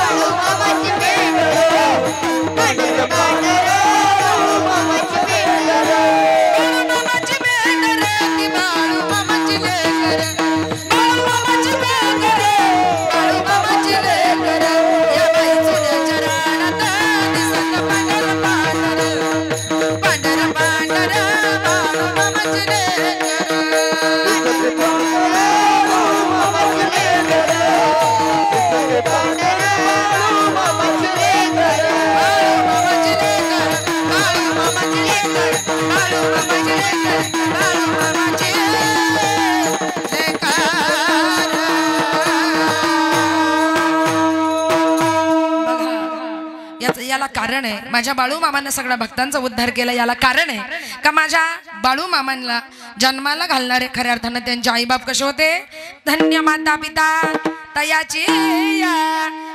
B: मामाची मेंढर पांढर पांढर बाळू मामाची मेंढर
A: बाळू मामाची मेंढर ती बाळू मामाची लेकर बाळू मामाची मेंढर बाळू मामाची लेकर या बाई जुन्याच्या रानात दिसत पांढर पांढर पांढर पांढर बाळू मामाची लेकर याला कारण आहे माझ्या बाळू मामांना सगळ्या भक्तांचा उद्धार केला याला कारण आहे का माझ्या बाळू मामांना जन्माला घालणारे खऱ्या अर्थानं त्यांचे आईबाप कसे होते धन्य माता पिता तयाची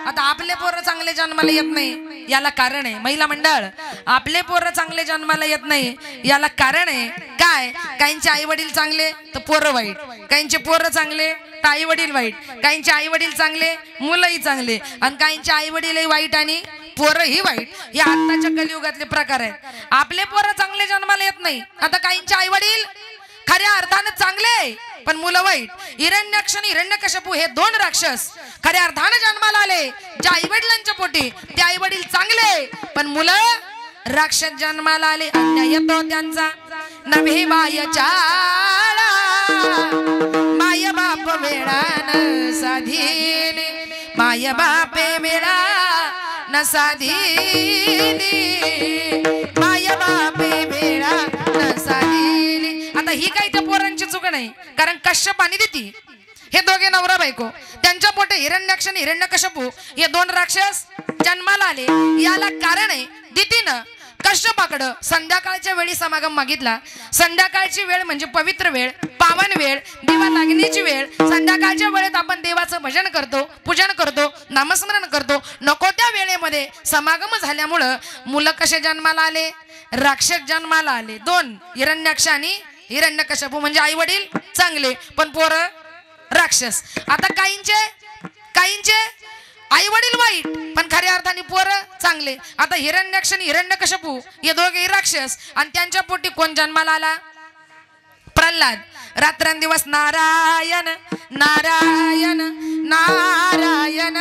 A: आता आपले पोरं चांगले जन्माला येत नाही याला कारण आहे महिला मंडळ आपले पोरं चांगले जन्माला येत नाही याला कारण आहे काय काहींचे आई वडील चांगले तर पोरं वाईट काहींचे पोरं चांगले तर आई वडील वाईट काहींचे आई वडील चांगले मुलंही चांगले आणि काहींचे आई वडीलही वाईट आणि पोरंही वाईट हे आत्ताच्या कलियुगातले प्रकार आहेत आपले पोरं चांगले जन्माला येत नाही आता काहींचे आई वडील खऱ्या अर्थानं चांगले पण मुलं वाईट हिरण्याक्ष आणि हिरण्यकश्यपू हे 2 राक्षस खऱ्या अर्थानं जन्माला आले ज्या आई वडिलांच्या पोटी ते आई वडील चांगले पण मुलं राक्षस जन्माला आले अन्याय येतो त्यांचा नभे बाय चाळा माय बाप वेळान साधीने माय बापे वेळा न साधीली माय बापे वेळा न साधीली आता ही काही त्या पोरांची चूक नाही कारण कश्यप आणि दिती हे दोघे नवरा बायको त्यांच्या पोटे हिरण्याक्ष आणि हिरण्यकश्यपू हे 2 राक्षस जन्माला आले याला कारण आहे दितीनं कश्यपाकडं संध्याकाळच्या वेळी समागम मागितला संध्याकाळची वेळ म्हणजे पवित्र वेळ पावन वेळ दिवा लागण्याची वेळ संध्याकाळच्या वेळेत आपण देवाचं भजन करतो पूजन करतो नामस्मरण करतो नको त्या वेळेमध्ये समागम झाल्यामुळं मुलं कसे जन्माला आले राक्षस जन्माला आले 2 हिरण्याक्ष आणि हिरण्यकश्यपू म्हणजे आई वडील चांगले पण पोरं राक्षस आता काहींचे आई वडील वाईट पण खऱ्या अर्थाने पोरं चांगले आता हिरण्याक्ष आणि हिरण्यकश्यपू हे दोघे राक्षस आणि त्यांच्या पोटी कोण जन्माला आला प्रल्हाद रात्रंदिवस नारायण नारायण नारायण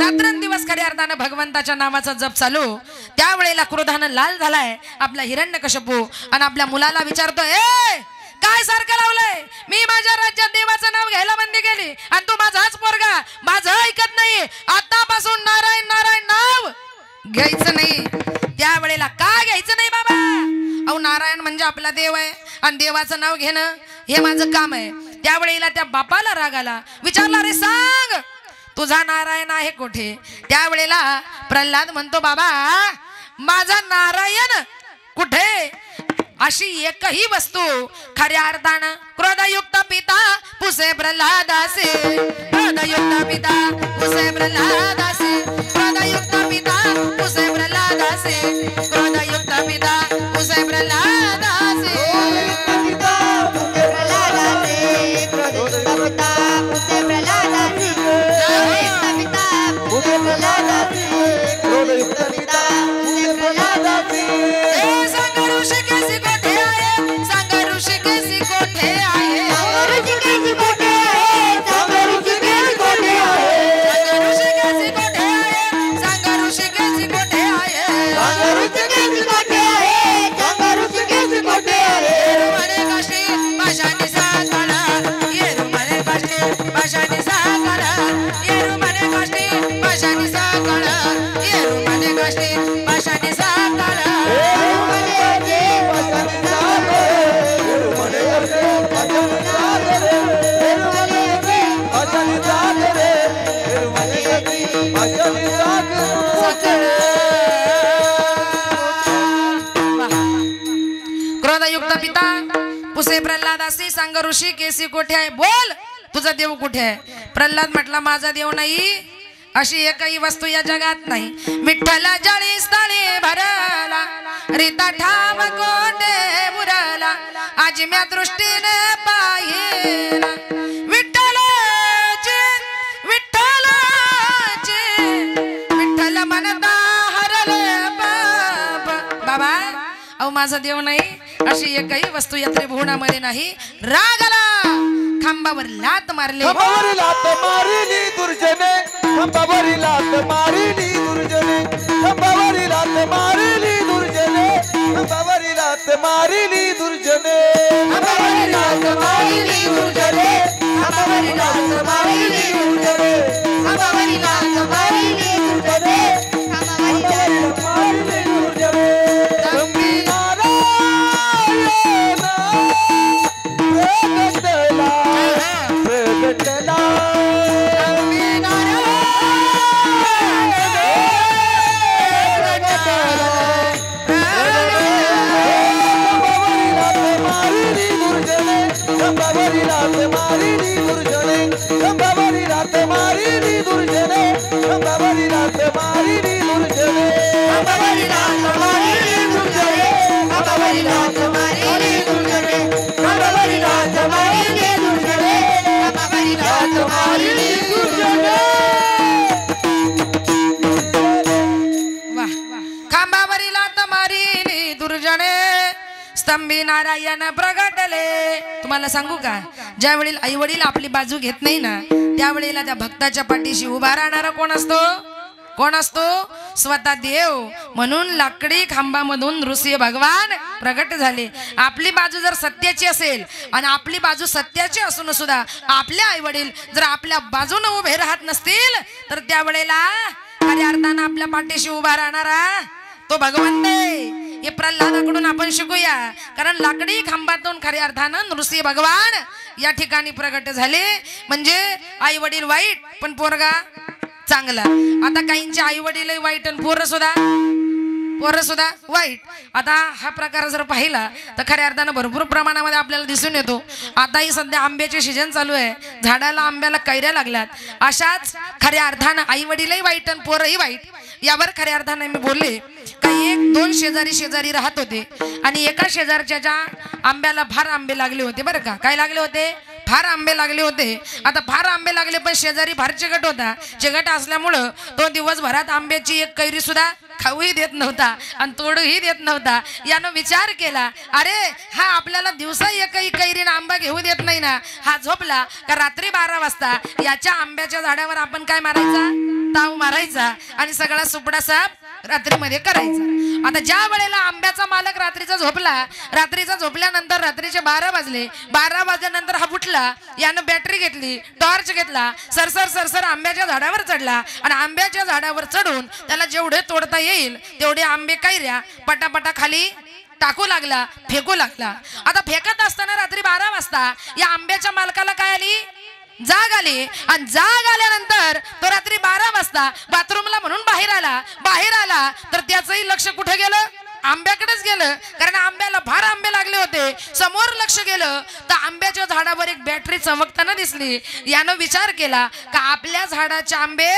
A: रात्रंदिवस खऱ्या अर्थानं भगवंताच्या नामाचा जप चालू त्यावेळेला क्रोधानं लाल झालाय आपला हिरण्यकश्यपू आणि आपल्या मुलाला विचारतो ए काय सारखं लावलंय? मी माझ्या राज्यात देवाचं नाव घ्यायला बंदी केली आणि तू माझाच पोरगा माझं ऐकत नाही. आतापासून नारायण नारायण नाव घ्यायचं नाही. त्यावेळेला का घ्यायचं नाही बाबा? अहो नारायण म्हणजे आपला देव आहे आणि देवाचं नाव घेणं हे माझं काम आहे. त्यावेळेला त्या बापाला राग आला. विचारला रे सांग तुझा नारायण आहे कुठे? त्यावेळेला प्रल्हाद म्हणतो बाबा माझा नारायण कुठे? अशी एकही वस्तू खऱ्या अर्थानं क्रोधयुक्त पिता पुसे प्रल्हादासे, क्रोधयुक्त पिता पुसे प्रल्हादासे, क्रोधयुक्त पिता पुसे प्रल्हादासे, क्रोधयुक्त पिता पुसे प्रल्हादासे. क्रोधयुक्त पिता पुसे प्रल्हादासी सांग ऋषी केसी कोठे आहे? बोल तुझा देव कुठे आहे? प्रल्हाद म्हटला माझा देव नाही. अशी एकही वस्तू या जगात नाही. विठ्ठला जळी स्थळी भरला रीता ठाम कोंडे बुरला आजम्या दृष्टीने पाहिला विठ्ठलाचे विठ्ठलाचे विठ्ठल म्हणता हरले बाबा. अहो माझा देव नाही अशी एकही वस्तू या त्रिभुवनामध्ये नाही. राग आला खांबावर लात मारली.
C: खांबावर लात मारली दुर्जने, खांबावर लात मारली दुर्जने, खांबावर लात मारली दुर्जने, खांबावर लात मारली दुर्जने, खांबावर लात मारली दुर्जने, खांबावर लात मारली दुर्जने, खांबावर लात मारली दुर्जने, खांबावर लात मारली दुर्जने.
A: स्तंभी नारायण प्रगटले. तुम्हाला सांगू का ज्या वेळेला आई वडील आपली बाजू घेत नाही ना त्यावेळेला त्या भक्ताच्या पाठीशी उभा राहणारा कोण असतो? कोण असतो? स्वतः देव. म्हणून लाकडी खांबामधून नृसिंह भगवान प्रगट झाले. आपली बाजू जर सत्याची असेल आणि आपली बाजू सत्याची असून सुद्धा आपले आई वडील जर आपल्या बाजूने उभे राहत नसतील तर त्यावेळेला खऱ्या अर्थानं आपल्या पाठीशी उभा राहणारा तो भगवंत आहे. हे प्रल्हादाकडून आपण शिकूया. कारण लाकडी खांबातून खऱ्या अर्थानं नृसिंह भगवान या ठिकाणी प्रगट झाले. म्हणजे आई वडील वाईट पण पोरगा चांगला. आता काहींचे आई वडील वाईट आणि पोरं सुद्धा वाईट. आता हा प्रकार जर पाहिला तर खऱ्या अर्थानं भरपूर प्रमाणामध्ये आपल्याला दिसून येतो. आताही सध्या आंब्याचे सीजन चालू आहे. झाडाला आंब्याला कैऱ्या लागल्यात. अशाच खऱ्या अर्थानं आई वडीलही वाईट आणि पोरही वाईट. यावर खऱ्या अर्थाने मी बोलले काही एक दोन शेजारी राहत होते आणि एका शेजारच्या आंब्याला फार आंबे लागले होते. बरं का काय लागले होते? फार आंबे लागले होते. आता फार आंबे लागले पण शेजारी फार चिकट होता. चिकट असल्यामुळं तो दिवसभरात आंब्याची एक कैरी सुद्धा खाऊही देत नव्हता आणि तोडूही देत नव्हता. यानं विचार केला अरे हा आपल्याला दिवसा एकही कैरीनं आंबा घेऊ देत नाही ना. हा झोपला का रात्री 12 वाजता याच्या आंब्याच्या झाडावर आपण काय मारायचा? ताव मारायचा आणि सगळा सुपडा साफ रात्रीमध्ये करायचा. आता ज्या वेळेला आंब्याचा मालक रात्रीचा झोपल्यानंतर रात्रीचे 12 वाजले. 12 वाजल्यानंतर हा उठला, यानं बॅटरी घेतली, टॉर्च घेतला, सरसर आंब्याच्या झाडावर चढला आणि आंब्याच्या झाडावर चढून त्याला जेवढे तोडता येईल तेवढे आंबे कैऱ्या पटापटा खाली टाकू लागला, फेकू लागला. आता फेकत असताना रात्री 12 वाजता या आंब्याच्या मालकाला काय आली? जाग आली. आणि जाग आल्यानंतर तो रात्री 12 वाजता बाथरूमला म्हणून बाहेर आला तर त्याचंही लक्ष कुठे गेलं? आंब्याकडेच गेलं. कारण आंब्याला फार आंबे लागले होते. समोर लक्ष गेलं तर आंब्याच्या झाडावर एक बॅटरी चमकताना दिसली. यानं विचार केला का आपल्या झाडाचे आंबे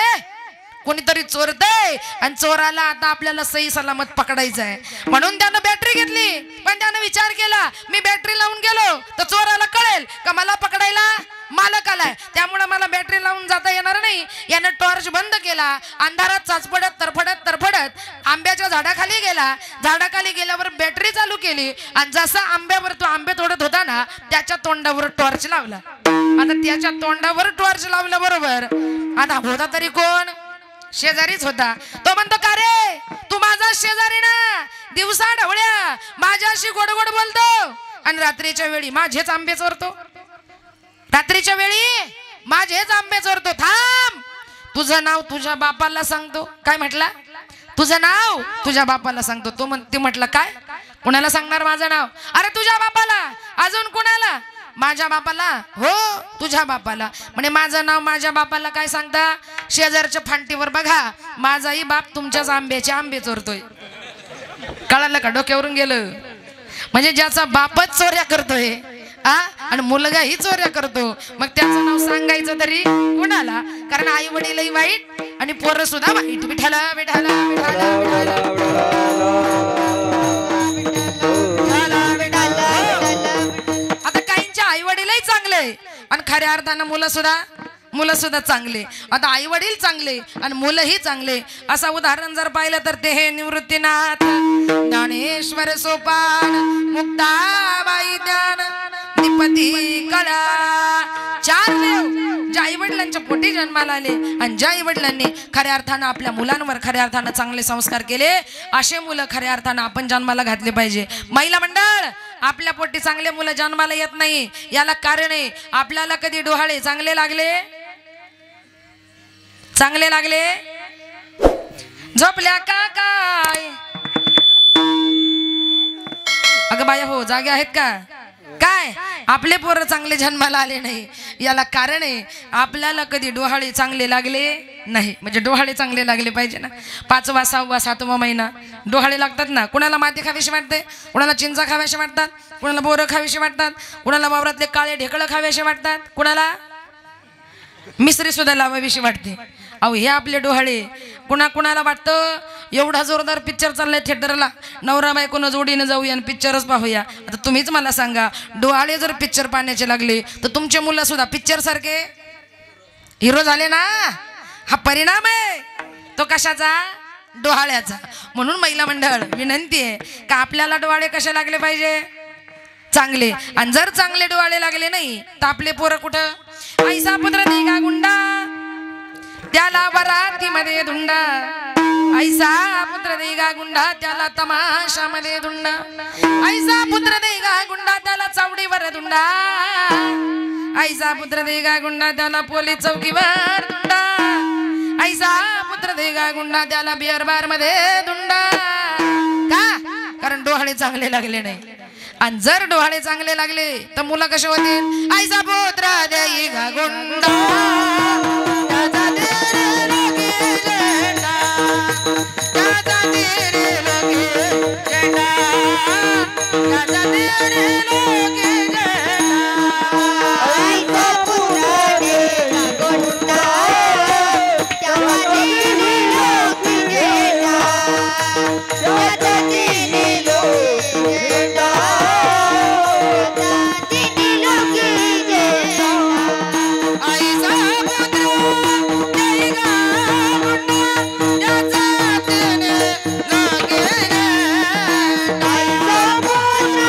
A: कोणीतरी चोरतय आणि चोराला आता आपल्याला सही सलामत पकडायचं आहे. म्हणून त्यानं बॅटरी घेतली. पण त्यानं विचार केला मी बॅटरी लावून गेलो तर चोराला कळेल का मला पकडायला मालक आलाय, त्यामुळे मला बॅटरी लावून जाता येणार नाही. यानं टॉर्च बंद केला. अंधारात चाचपडत तरफडत आंब्याच्या झाडाखाली गेला. झाडाखाली गेल्यावर बॅटरी चालू केली आणि जसा आंब्यावर तो आंबे तोडत होता ना त्याच्या तोंडावर टॉर्च लावला. आता त्याच्या तोंडावर टॉर्च लावल्याबरोबर आता होता तरी कोण? शेजारीच होता. तो म्हणतो का रे तू माझा शेजारी ना, दिवसा ढवळ्या माझ्याशी गोड गोड बोलतो आणि रात्रीच्या वेळी माझेच आंबे चोरतो. रात्रीच्या वेळी माझेच आंबे चोरतो. थांब, तुझं नाव तुझ्या बापाला सांगतो. काय म्हटला? तुझं नाव तुझ्या बापाला सांगतो. ते म्हटलं काय? कुणाला सांगणार माझं नाव? अरे तुझ्या बापाला. अजून कुणाला? माझ्या बापाला. हो तुझ्या बापाला. म्हणे माझं नाव माझ्या बापाला काय सांगता? शेजारच्या फांटीवर बघा माझाही बाप तुमच्याच आंब्याचे आंबे चोरतोय. कळालं का? डोक्यावरून गेलं. म्हणजे ज्याचा बापच चोऱ्या करतोय आणि मुलगाही चोऱ्या करतो मग त्याचं नाव सांगायचं तरी कुणाला? कारण आई वडीलही वाईट आणि पोरं सुद्धा वाईट. विठाला विठाला विठाला विठाला. आता काहींच्या आई वडीलही चांगले आणि खऱ्या अर्थानं मुलं सुद्धा चांगले. आता आई वडील चांगले आणि मुलंही चांगले. असं उदाहरण जर पाहिलं तर ते हे निवृत्तीनाथ, ज्ञानेश्वर सोपान, मुक्ताबाई ज्ञान निपती कळा. 4 देव ज्या आई वडिलांच्या पोटी जन्माला आले आणि ज्या आई वडिलांनी खऱ्या अर्थानं आपल्या मुलांवर खऱ्या अर्थानं चांगले संस्कार केले असे मुलं खऱ्या अर्थानं आपण जन्माला घातले पाहिजे. महिला मंडळ, आपल्या पोटी चांगले मुलं जन्माला येत नाही. याला कारण आहे आपल्याला कधी डोहाळे चांगले लागले झोपल्या का काय? अगं बाया हो जागे आहेत का काय? आपले पोरं चांगले जन्माला आले नाही. याला कारण आहे आपल्याला कधी डोहाळे चांगले लागले नाही. म्हणजे डोहाळे चांगले लागले पाहिजे ना. 5वा 6वा 7वा महिना डोहाळे लागतात ना. कुणाला माती खावीशी वाटते, कुणाला चिंचा खाव्याशी वाटतात, कुणाला बोरं खावीशी वाटतात, कुणाला वावरातले काळे ढेकळं खाव्याशी वाटतात, कुणाला मिसरी सुद्धा लावावीशी वाटते. अहो हे आपले डोहाळे. कुणाला वाटतं एवढा जोरदार पिक्चर चाललाय थिएटरला, नवरा बायकोनं जोडीनं जाऊया आणि पिक्चरच पाहूया. आता तुम्हीच मला सांगा डोहाळे जर पिक्चर पाहण्याचे लागले तर तुमचे मुलं सुद्धा पिक्चर सारखे हिरो झाले ना. हा परिणाम आहे तो कशाचा? डोहाळ्याचा. म्हणून महिला मंडळ विनंती आहे का आपल्याला डोहाळे कसे लागले पाहिजे? चांगले. आणि जर चांगले डोहाळे लागले नाही तर आपले पोरं कुठं? ऐसा पुत्र निघा गुंडा त्याला वरातीमध्ये धुंडा, ऐसा पुत्र देगा गुंडा त्याला तमाशामध्ये धुंडा, ऐसा पुत्र देगा गुंडा त्याला चावडीवर धुंडा, ऐसा पुत्र देगा गुंडा त्याला पोलीस चौकीवर धुंडा, ऐसा पुत्र देगा गुंडा त्याला बिअर बार मध्ये धुंडा. का? कारण डोहाळे चांगले लागले नाही. आणि जर डोहाळे चांगले लागले तर मुलं कसे होतील? ऐसा पुत्र देगा गुंडा त्याचा तेरे लगे झेंडा, त्याचा तेरे लगे झेंडा, त्याचा तेरे लगे झेंडा.
B: ऐसा पुत्र देगा गुंडा त्याचा तेरे लगे झेंडा, त्याचा तेरे लगे झेंडा, त्याचा तेरे लगे झेंडा.
A: ऐसा पुत्र देगा गुंडा त्याचा तेरे लगे झेंडा.
B: ऐसा पुत्र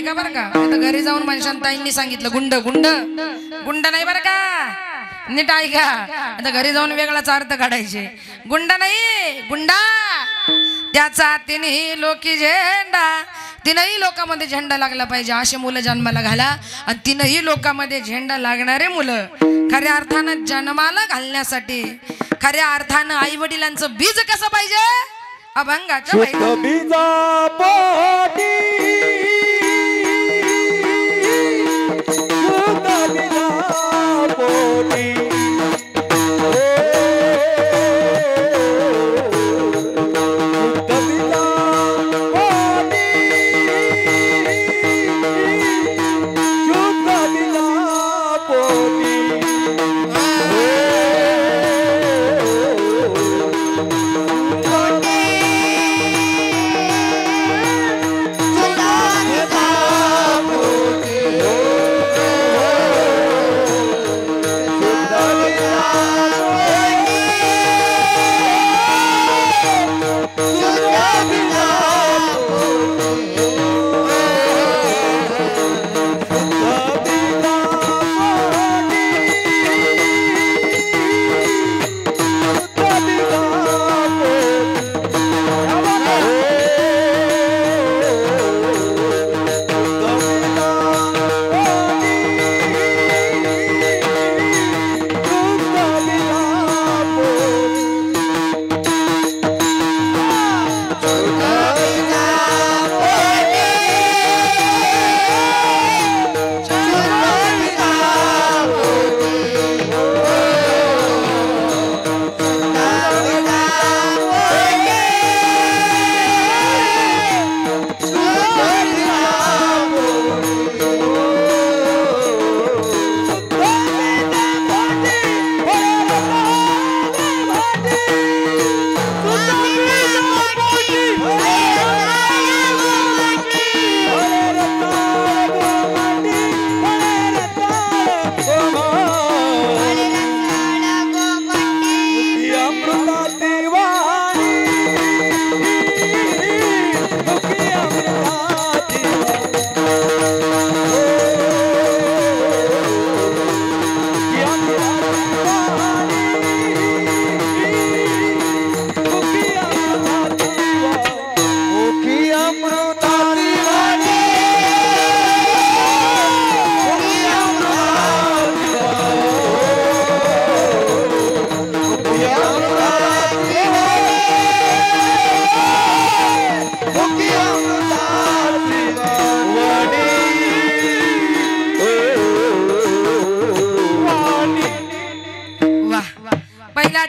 A: ऐका बरं का. आता घरी जाऊन मनशांताईंनी सांगितलं गुंड गुंड गुंड नाही बरं का, नीट ऐका. आता घरी जाऊन वेगळाच अर्थ काढायचे. गुंड नाही गुंडा, त्याचा तिन्ही लोकी झेंडा. तीनही लोकांमध्ये झेंडा लागला पाहिजे असे मुलं जन्माला घाला. आणि तीनही लोकांमध्ये झेंडा लागणारे मुलं खऱ्या अर्थानं जन्माला घालण्यासाठी खऱ्या अर्थानं आई वडिलांचं बीज कसं पाहिजे, अभंगाचं पाहिजे.
C: बीजा पोटी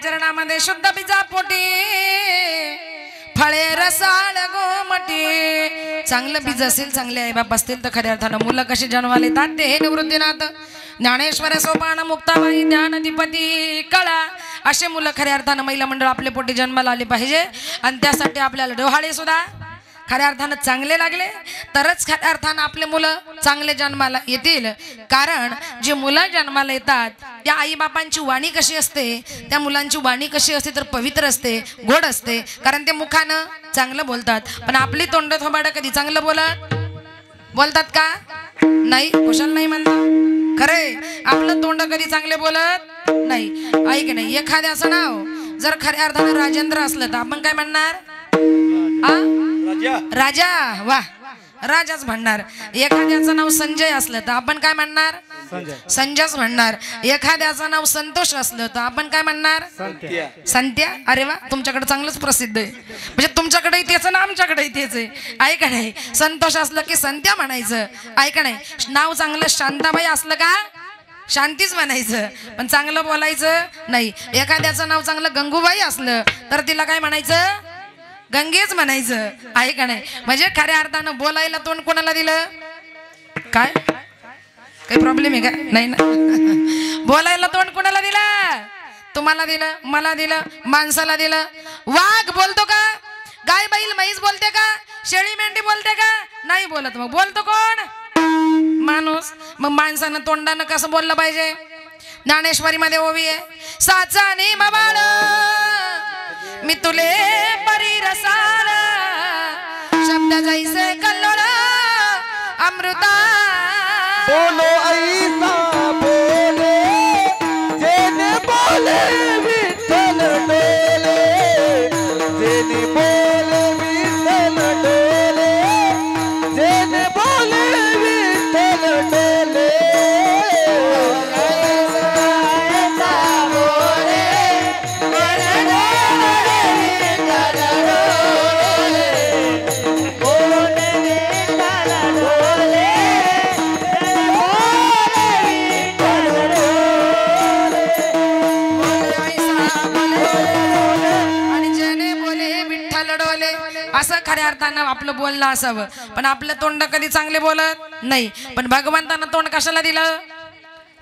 A: चरणामध्ये शुद्ध बीजा पोटी फळे रसाळ गोमटी. चांगलं बीज असेल, चांगले आई बाप असतील तर खऱ्या अर्थानं मुलं कशी जन्माला येतात ते हे निवृत्तीनाथ ज्ञानेश्वर सोपान मुक्ताबाई ज्ञानधिपती कळा असे मुलं खऱ्या अर्थानं महिला मंडळ आपले पोटी जन्माला आले पाहिजे. आणि त्यासाठी आपल्याला डोहाळे सुद्धा खऱ्या अर्थानं चांगले लागले तरच खऱ्या अर्थानं आपले मुलं चांगले जन्माला येतील. कारण जे मुलं जन्माला येतात त्या आईबापांची वाणी कशी असते, त्या मुलांची वाणी कशी असते तर पवित्र असते, गोड असते. कारण ते मुखानं चांगलं बोलतात. पण आपली तोंड थोबाडं कधी चांगलं बोलतात का? नाही. कुशल नाही म्हणतात खरे. आपलं तोंड कधी चांगले बोलत नाही. ऐक नाही. एखाद्याचं नाव जर खऱ्या अर्थानं राजेंद्र असलं तर आपण काय म्हणणार? राजा. वा, राजाच म्हणणार. एखाद्याचं नाव संजय असलं तर आपण काय म्हणणार? संजयच म्हणणार. एखाद्याचं नाव संतोष असलं तर आपण काय म्हणणार? संत्या. अरे वा, तुमच्याकडे चांगलंच प्रसिद्ध आहे. म्हणजे तुमच्याकडे तेच ना आमच्याकडे तेच आहे. ऐका नाही. संतोष असलं की संत्या म्हणायचं. ऐका नाही. नाव चांगलं शांताबाई असलं का शांतीच म्हणायचं. पण चांगलं बोलायचं नाही. एखाद्याचं नाव चांगलं गंगूबाई असलं तर तिला काय म्हणायचं? गंगेच म्हणायचं. आहे का नाही? म्हणजे खऱ्या अर्थानं बोलायला तोंड कोणाला दिलं? काय काही प्रॉब्लेम आहे का? नाही ना. बोलायला तोंड कोणाला दिलं? तुम्हाला दिलं, मला दिलं, माणसाला दिलं. वाघ बोलतो का? गाय बैल म्हैस बोलते का? शेळी मेंढी बोलते का? नाही बोलत. मग बोलतो कोण? माणूस. मग माणसानं तोंडानं कसं बोललं पाहिजे? ज्ञानेश्वरी मध्ये ओवी आहे. साचाने मबाळ मी तुले परी रसाळ शब्द जैसे कल्लोळ अमृता
C: बोलो ऐसा बोले जेने बोले विठ्ठल डोले जेने बोले विठ्ठल डोले जेने बोले विठ्ठल डोले
A: असं खऱ्या अर्थानं आपलं बोलणं असावं. पण आपलं तोंड कधी चांगले बोलत नाही. पण भगवंतानं तोंड कशाला दिलं?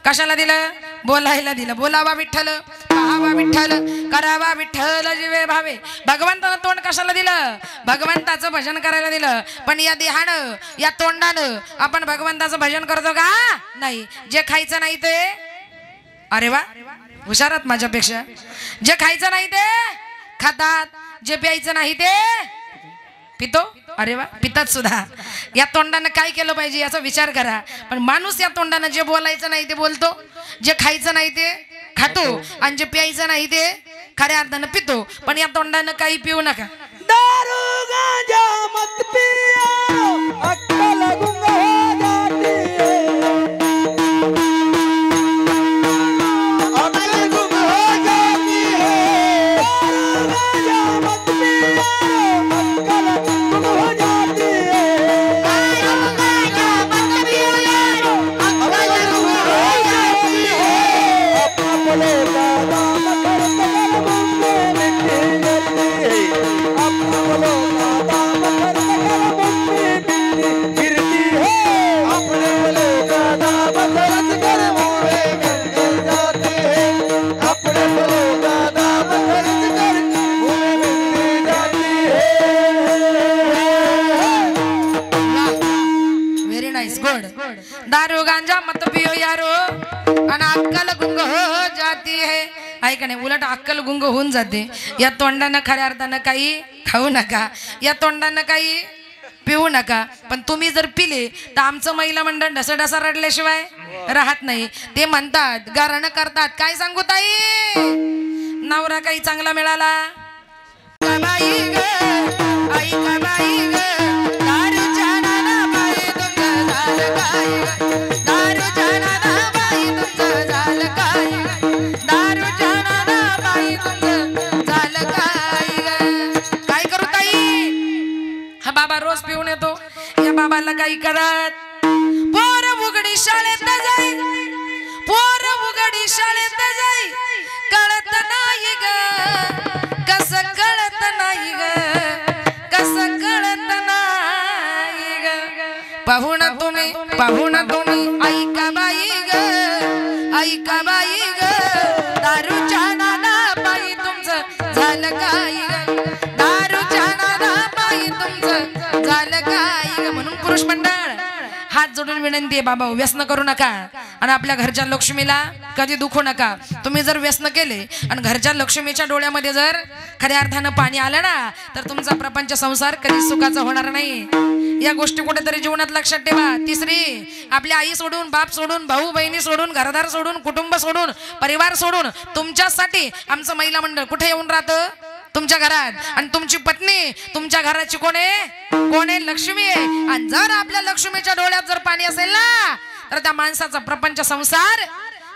A: कशाला दिलं? बोलायला दिलं. बोलावा विठ्ठल, पाहावा विठ्ठल, करावा विठ्ठल जीवे भावे. भगवंतानं तोंड कशाला दिलं? भगवंताचं भजन करायला दिलं. पण या देहानं, या तोंडानं आपण भगवंताचं भजन करतो का? नाही. जे खायचं नाही ते, अरे वा हुशारात माझ्यापेक्षा, जे खायचं नाही ते खातात, जे प्यायचं नाही ते पितो. अरे वा पितात सुद्धा. या तोंडानं काय केलं पाहिजे याचा विचार करा. पण माणूस या तोंडानं जे बोलायचं नाही ते बोलतो, जे खायचं नाही ते खातो, आणि जे प्यायचं नाही ते खऱ्या अर्थानं पितो. पण या तोंडानं काही पिऊ नका.
C: दारू गांजा मत पियो अक्कल गुंग हो जाती है अक्कल गुंग हो जाती है दारू गांजा मत पियो अक्कल गुंग हो जाती है दारू गांजा मत पियो यारो अक्कल गुंग हो जाती है अपना बोले दादा मकर कल मुंबे लिखी करती है अपना बोलो दादा मकर कल मुंबे गिरती है अपने बोलो दादा मकर कर मुंबे गिर जाती है अपने बोलो दादा मकर कर मुंबे गिर जाती है.
A: Very nice good. दारू गांजा मत पियो यारो आणि अक्कल गुंग हो जाती है. ऐका नाही, उलट अक्कल गुंग होऊन जाते. या तोंडानं खऱ्या अर्थानं काही खाऊ नका, या तोंडानं काही पिऊ नका. पण तुम्ही जर पिले तर आमचं महिला मंडळ ढसढसा रडल्याशिवाय राहत नाही. ते म्हणतात, गारणं करतात. काय सांगू ताई, नवरा काही चांगला मिळाला का बाई ग, आई का बाई ग, दारूच्या नाना बाई तुमचं झालं काय ग, दारूच्या नाना बाई तुमचं झालं काय ग, दारूच्या नाना बाई तुमचं झालं काय ग. काय करू ताई, हा बाबा रोज पिऊन येतो. या बाबाला काही करत, पोर उघडी शाळेत जाई, पोर उघडी शाळेत जाई, कळत नाही ग, कसं कळत नाही ग, कसं कळत नाही ग. पाहून तुम्ही ऐका बाई ग, ऐका बाई ग, दारूच्या नाना बाई तुमचं झालं काय ग, दारूच्या नाना बाई तुमचं झालं काय ग. म्हणून पुरुष मंडळ हात जोडून विनंती आहे, बाबा व्यसन करू नका आणि आपल्या घरच्या लक्ष्मीला कधी दुखू नका. तुम्ही जर व्यसन केले आणि घरच्या लक्ष्मीच्या डोळ्यामध्ये जर खऱ्या अर्थानं पाणी आलं ना, तर तुमचा प्रपंच संसार कधी सुखाचा होणार नाही. या गोष्टी कुठेतरी जीवनात लक्षात ठेवा. तिसरी, आपल्या आई सोडून, बाप सोडून, भाऊ बहिणी सोडून, घरदार सोडून, कुटुंब सोडून, परिवार सोडून तुमच्यासाठी आमचं महिला मंडळ कुठे येऊन राहतं? तुमच्या घरात. आणि तुमची पत्नी तुमच्या घराची कोण आहे? कोण आहे? लक्ष्मी आहे. आणि जर आपल्या लक्ष्मीच्या डोळ्यात जर पाणी असेल ना, तर त्या माणसाचा प्रपंच संसार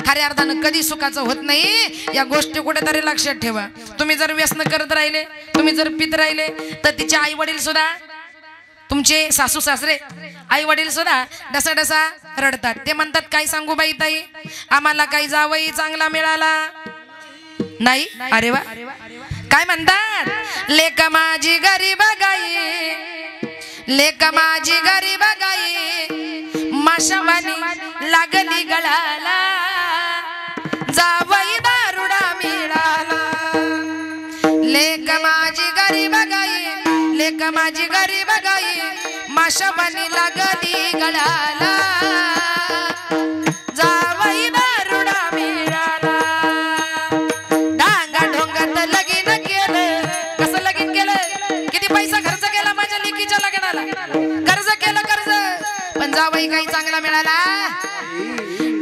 A: खऱ्या अर्थानं कधी सुखाचं होत नाही. या गोष्टी कुठेतरी लक्षात ठेवा. तुम्ही जर व्यसन करत राहिले, तुम्ही जर पित राहिले, तर तिचे आई वडील सुद्धा, तुमचे सासू सासरे, आई वडील सुद्धा डसा रडतात. ते म्हणतात, काय सांगू बाई ताई, आम्हाला काही जावई चांगला मिळाला नाही. अरे वा, काय म्हणतात, लेक माझी गरीब गाई, लेक माझी गरीब गाई, माशावानी लागली गळाला, जावई दारुडा मिळाला. लेक माझी गरीब गाई, लेक माझी गरीब गाई, माशावानी लागली गळाला, जावई दारुडा मिळाला. डांगा ढोंगात लगीन केलं. कसं लगीन केलं? किती पैसा खर्च केला माझ्या लेकीच्या लग्नाला? कर्ज केलं कर्ज. पण जावई काही चांगला मिळाला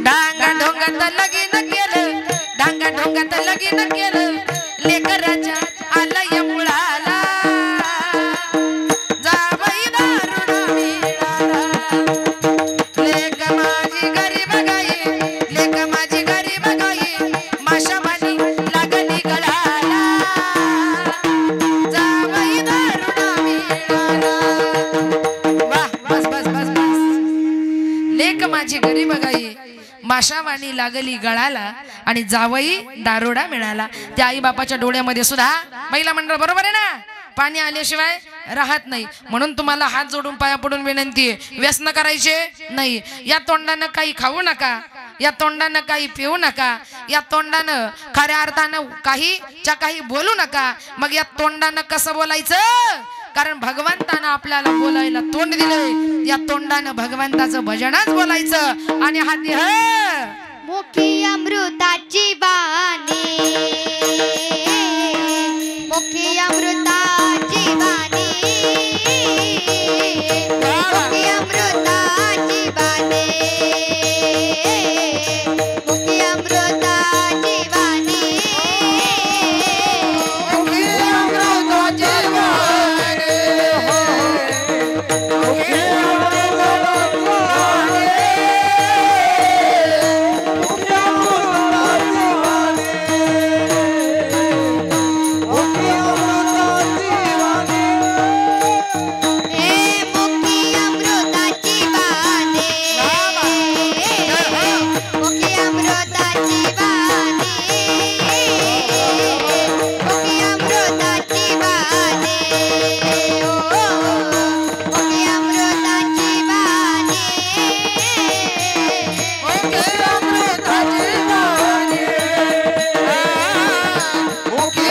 A: डांगा ढोंगात लगीन केलं डांगा ढोंगात लगीन केलं लेकराच्या आलय मुळाला जावई दारुडा मिळाला लेक माझी गरीब गाई लेक माझी गरीब गाई माशावानी लागली गळाला जावई दारुडा मिळाला वाह बस बस बस बस लेक माझी गरीब गाई माशावाणी लागली गळाला आणि जावई दारोडा मिळाला त्या आई बापाच्या डोळ्यामध्ये सुद्धा महिला मंडळ बरोबर आहे ना पाणी आल्याशिवाय राहत नाही म्हणून तुम्हाला हात जोडून पाया पडून विनंती आहे व्यसन करायचे नाही या तोंडानं काही खाऊ नका या तोंडानं काही पिऊ नका या तोंडानं खऱ्या अर्थानं काही बोलू नका मग या तोंडानं कसं बोलायचं कारण भगवंतानं आपल्याला बोलायला तोंड दिलंय या तोंडानं भगवंताचं भजनच बोलायचं आणि हा देह
B: मुखी अमृताची वाणी मुखी अमृताची वाणी मुखी अमृताची वाणी मुखी अमृताची वाणी
A: मुखी अमृताची वाणी मुखी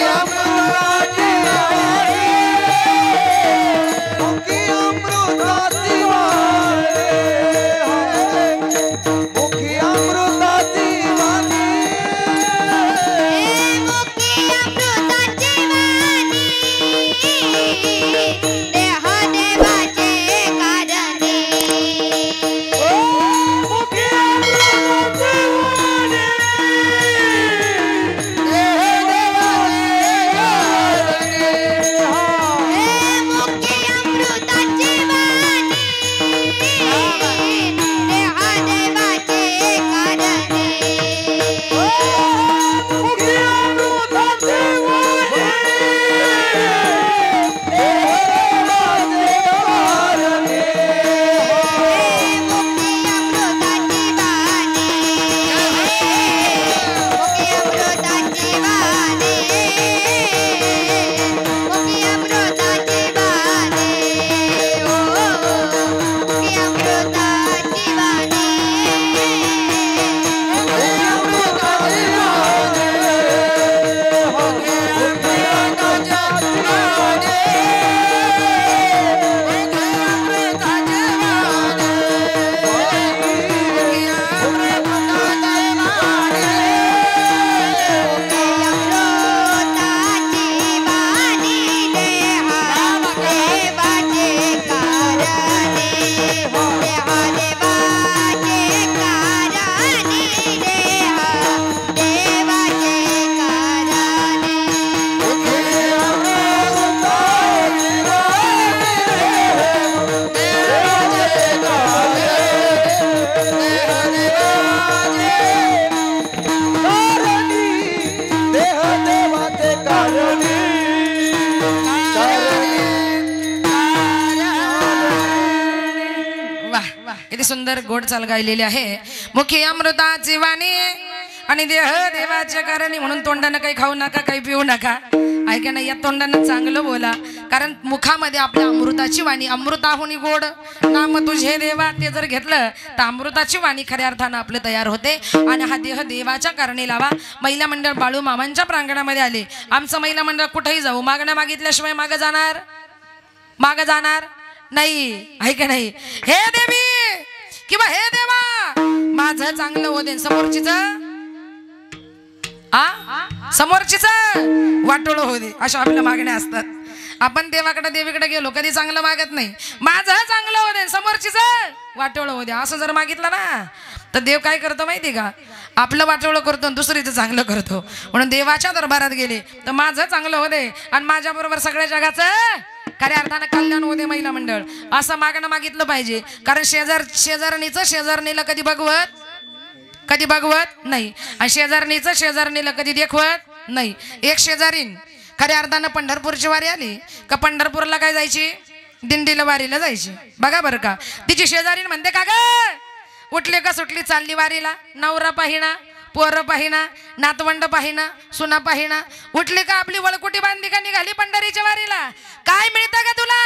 A: किती सुंदर गोड चाल गायलेली आहे मुखी अमृताची वाणी आणि देह देवाच्या कारणी म्हणून तोंडानं काही खाऊ नका काही पिऊ नका ऐका ना या तोंडानं चांगलं बोला कारण मुखामध्ये आपल्या अमृताची वाणी अमृताहुनी गोड नाम तुझे देवा ते जर घेतलं तर अमृताची वाणी खऱ्या अर्थानं आपले तयार होते आणि हा देह देवाच्या कारणी लावा महिला मंडळ बाळू मामांच्या प्रांगणामध्ये आले आमचं महिला मंडळ कुठेही जाऊ मागणं मागितल्याशिवाय मागं जाणार नाही ऐका नाही हे देवी किंवा हे देवा माझं चांगलं होते समोरचीच वाटोळ होते अशा आपल्या मागण्या असतात आपण देवाकडे देवीकडे गेलो कधी चांगलं मागत नाही, माझं चांगलं होऊ दे समोरचीच वाटोळं होऊ द्या असं जर मागितलं ना तर देव काय करतो माहिती का, आपलं वाटोळं करतो आणि दुसरीचं चांगलं करतो. म्हणून देवाच्या दरबारात गेले तर माझं चांगलं होऊ दे आणि माझ्या बरोबर सगळ्या जगाचं खऱ्या अर्थानं कल्याण होते महिला मंडळ असं मागणं मागितलं पाहिजे. कारण शेजारणीचं कधी बघवत नाही आणि शेजारणीचं कधी देखवत नाही. एक शेजारीन खऱ्या अर्थानं पंढरपूरची वारी आली का पंढरपूरला काय जायची, दिंडीला वारीला जायची. बघा बरं का, तिची शेजारीन म्हणते का ग उठली का सुटली चालली वारीला, नवरा पाहिना, पोरं पाहिना, नातवंड पाहिना, सुना पाहिना, उठली का आपली वळकुटी बांधली का निघाली पंढरीच्या वारीला. काय मिळतं का तुला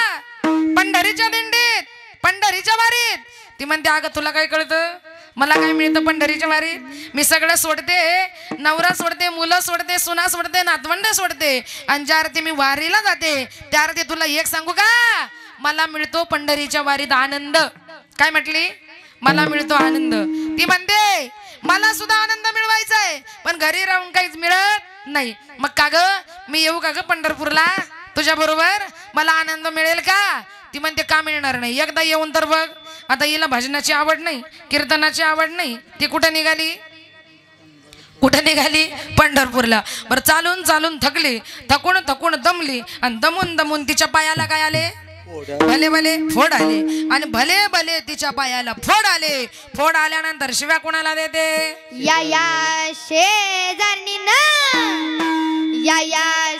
A: पंढरीच्या दिंडीत, पंढरीच्या वारीत? ती म्हणते अगं तुला काय कळतं, मला काय मिळतं पंढरीच्या वारीत, मी सगळं सोडते, नवरा सोडते, मुलं सोडते, सुना सोडते, नातवंड सोडते आणि ज्या अर्थी मी वारीला जाते त्या अर्थी तुला एक सांगू का, मला मिळतो पंढरीच्या वारीत आनंद. काय म्हटली, मला मिळतो आनंद. ती म्हणते मला सुद्धा आनंद मिळवायचा आहे पण घरी राहून काहीच मिळत नाही. मग का ग मी येऊ का ग पंढरपूरला तुझ्या बरोबर, मला आनंद मिळेल का? ती म्हणते का मिळणार नाही, एकदा येऊन तर बघ. आता हिला भजनाची आवड नाही, कीर्तनाची आवड नाही, ती कुठं निघाली पंढरपूरला. बरं चालून चालून थकली, थकून दमली आणि दमून तिच्या पायाला काय आले, भले भले फोड आले आणि भले भले तिच्या पायाला फोड आले. फोड आल्यानंतर शिव्या कोणाला देते,
B: या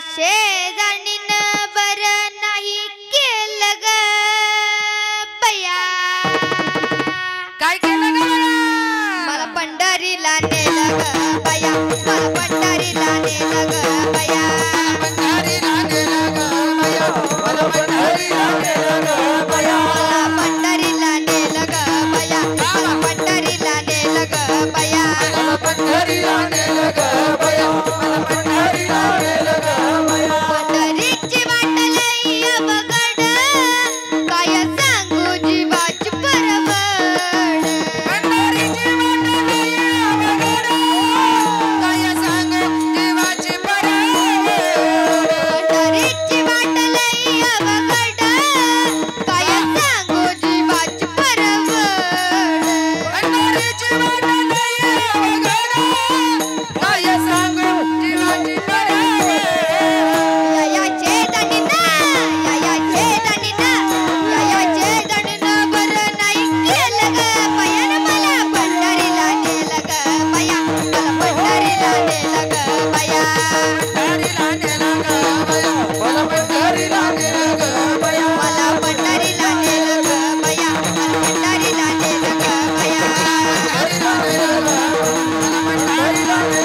B: शेजारणीनं बरं नाही केलं ग बया.
A: काय केलं ग
B: मला पंढरीला नेलं ग बया, मला पंढरीला नेलं ग बया.
A: पंढरीला नेलं ग बया, मला पंढरीला नेलं ग बया.
B: मला पंढरीला नेलं ग बया, मला पंढरीला नेलं ग बया.
A: मला पंढरीला नेलं ग बया, मला पंढरीला नेलं ग बया.
B: पंढरीची वाट लई अवघड, काय सांगू जीवाची परवड.
A: पंढरीची वाट लई अवघड, काय सांगू जीवाची परवड.
B: पंढरीची वाट लई अवघड, काय सांगू जीवाची परवड.
A: पंढरीची वाट लई अवघड, काय सांगू जीवाची परवड.
B: या छेदणीनं बरं नाही केलं ग बया. मला पंढरीला नेलं ग बया, मला पंढरीला नेलं ग बया.
A: पंढरीला नेलं ग बया, मला पंढरीला नेलं ग बया.
B: मला पंढरीला नेलं ग बया, मला पंढरीला नेलं ग बया.
A: पंढरीला नेलं ग, मला पंढरीला नेलं ग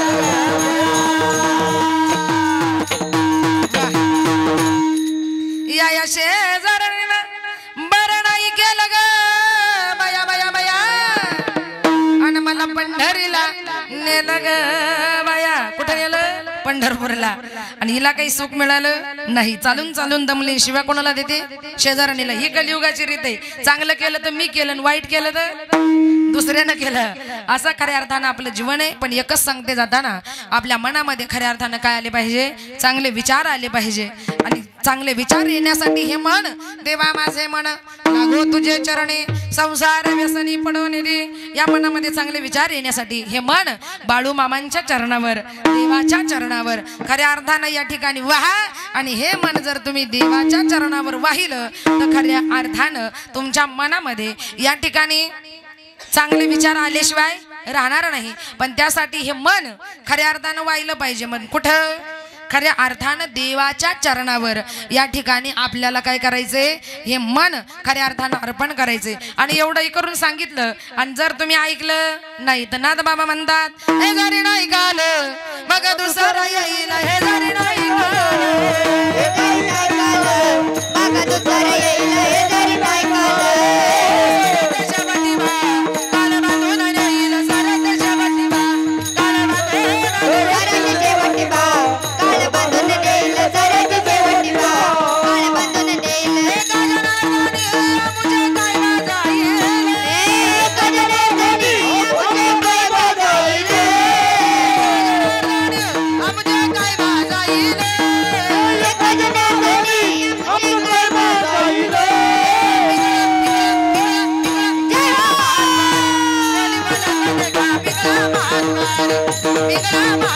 A: बया. या शेजारणीनं बरं नाही केलं ग बया बया बया आणि मला पंढरीला नेलं ग बया. कुठं नेलं, पंढरपूरला. आणि हिला काही सुख मिळालं नाही, चालून चालून दमली. शिवाय कोणाला देते, शेजारणीला. ही कलियुगाची रीत आहे, चांगलं केलं तर मी केलं आणि वाईट केलं तर दुसऱ्यानं केलं. असं खऱ्या अर्थानं आपलं जीवन आहे. पण एकच सांगते जाताना आपल्या मनामध्ये खऱ्या अर्थानं काय आले पाहिजे, चांगले विचार आले पाहिजे. आणि चांगले विचार येण्यासाठी हे मन, देवा माझे मन लागो तुझे चरणी, संसार व्यसनी पडून दे. या मनामध्ये चांगले विचार येण्यासाठी हे मन बाळू मामांच्या चरणावर, देवाच्या चरणावर खऱ्या अर्थानं या ठिकाणी वाहा. आणि हे मन जर तुम्ही देवाच्या चरणावर वाहिलं तर खऱ्या अर्थानं तुमच्या मनामध्ये या ठिकाणी चांगले विचार आल्याशिवाय राहणार नाही. पण त्यासाठी हे मन खऱ्या अर्थानं वाहिलं पाहिजे. मन कुठं, खऱ्या अर्थानं देवाच्या चरणावर. या ठिकाणी आपल्याला काय करायचंय, हे मन खऱ्या अर्थानं अर्पण करायचंय. आणि एवढंही करून सांगितलं आणि जर तुम्ही ऐकलं नाही तर नाथ बाबा म्हणतात, हे जरी नाही गालं मग दुसरं येईल, हे जरी नाही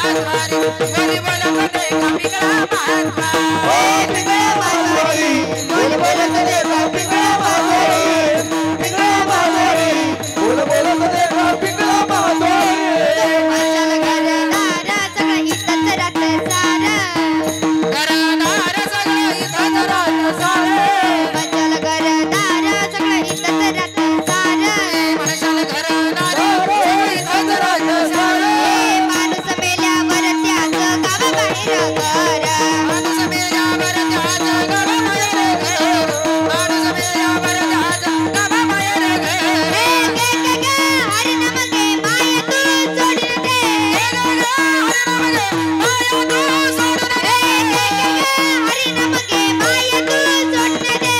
A: माधवारी बोली बोलत देखा पिंगळा माधवा
C: पिंगळा माधवारी बोल बोलत देखा पिंगळा माधवारी पिंगळा माधवारी बोल बोलत देखा पिंगळा माधवारी
B: मशाल घरदार सगळं इथंच राहतं सारं
A: घरदार सगळं इथंच राहतं सारं
B: मशाल घरदार सगळं इथंच राहतं सारं
A: मशाल घरदार सगळं इथंच राहतं सारं
B: माणूस मेल्यावर त्याचं गावाबाहेर घर
A: माणूस मेल्यावर त्याचं गावाबाहेर घर माणूस मेल्यावर त्याचं गावाबाहेर घर
B: हरी नमगे माया तू सोडून दे हरी नमगे माया तू सोडून दे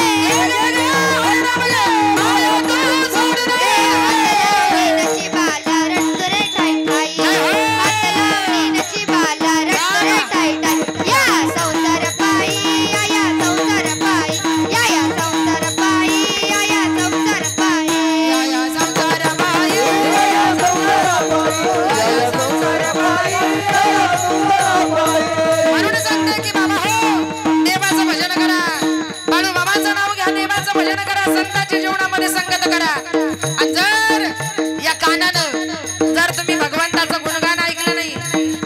B: नशिबाला रडतो रे ठाई ठाई हात लावणी नशिबाला रडतो रे ठाई ठाई या संसार पायी या संसार पायी या संसार पायी या संसार पायी
A: या संसार बाई म्हणून सांगते की बाबा हो देवाचं भजन करा बाळू बाबांचं नाव घ्या देवाचं भजन करा संतांच्या जीवनामध्ये संगत करा आणि जर या कानानं जर तुम्ही भगवंताचं गुणगान ऐकलं नाही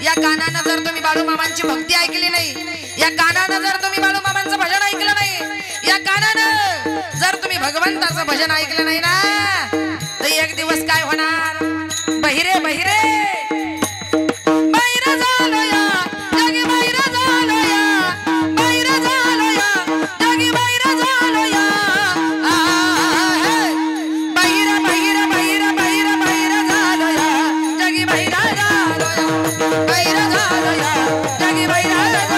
A: या कानानं जर तुम्ही बाळू मामांची भक्ती ऐकली नाही या कानानं जर तुम्ही बाळू मामांचं भजन ऐकलं नाही या कानानं जर तुम्ही भगवंताचं भजन ऐकलं नाही ना तर एक दिवस काय होणार बहिरे बहिरे बहिरे झालो या जगी बहिरे झालो या बहिरे झालो या जगी बहिरे झालो या बहिरे बहिरे बहिरे बहिरे बहिरे झालो या जगी बहिरे झालो या बहिरे झालो या जगी बहिरे झालो या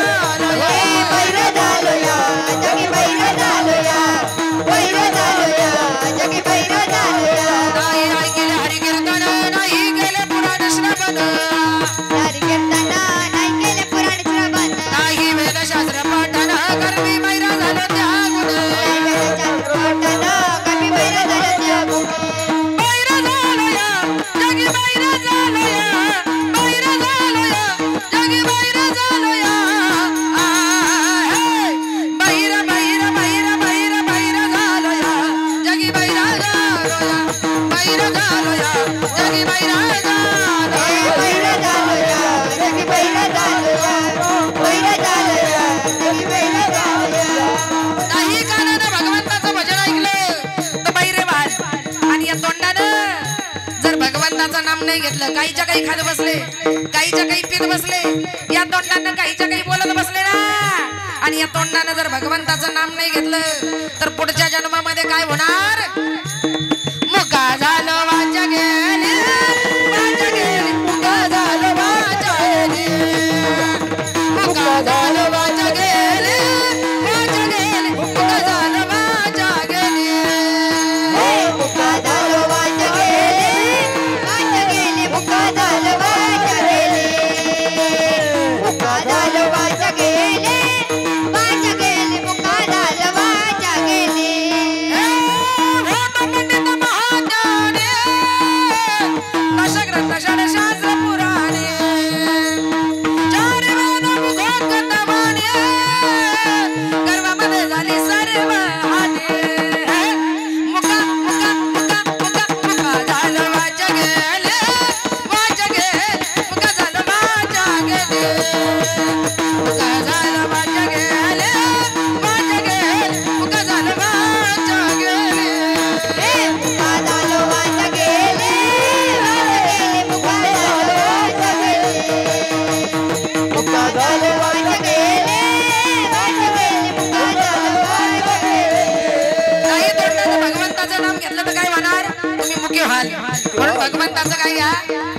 B: बैर झालो या जगी बैर झालो या बैर झालो या जगी बैर झालो या
A: नाही ऐकले हरिकीर्तन नाही गेले पुराण श्रवण
B: हरी कीर्तन नाही केले पुराण श्रवण
A: नाही वेदशास्त्र पाठन करवी बैरा झालो त्यागुण
B: पठन कमी बैर झालो त्या
A: बैरा झालो या जगी बैरा झालो या बैरा झालो या जगी बैरा झालो या बैरा बैरा बैरा बैरा बैरा झालो या जगी बैरा झालो या बैरा झालो या जगी बैरा झालो या
B: बैर झालो या जगी बैर झालो या बैर झालो या जगी बैर झालो या
A: नाही कानानं भगवंताचं भजन ऐकलं तर बैरे वाल आणि या तोंडानं जर भगवंताचं नाम नाही घेतलं काहीच्या काही खात बसले काहीच्या काही पीत बसले या तोंडानं काहीच्या काही बोलत बसले ना आणि या तोंडानं जर भगवंताचं नाम नाही घेतलं तर पुढच्या जन्मामध्ये काय होणार मुका झालो वाचा गेले मुका झालो वाचा गेले मुका झालो वाचा गेले मुका झालो वाचा गेले
B: मुका झालो वाच गेले मुका झालो वाच गेले मुका झालो वाच गेले मुका झालो वाच गेले
A: पंडित महाज्ञाने दशग्रंथ शास्त्र पुराणे चार वेद मुखोद्गत वाणी गर्भामध्ये झाली सर्व हानी मुका मुका मुका मुका मुका झालं वाच गेले मुका झालं वाच गेले मुका झालं वाच गेले मुका झालं वाच गेले
B: मुका झालो वाच गेले मुका झालो वाच गेले मुका झालो वाच गेले मुका झालो वाच गेले
A: नाही तोंडानं भगवंताचं नाम घेतलं तर काय होणार तुम्ही मुख्य व्हाल म्हणून भगवंताचं काय घ्या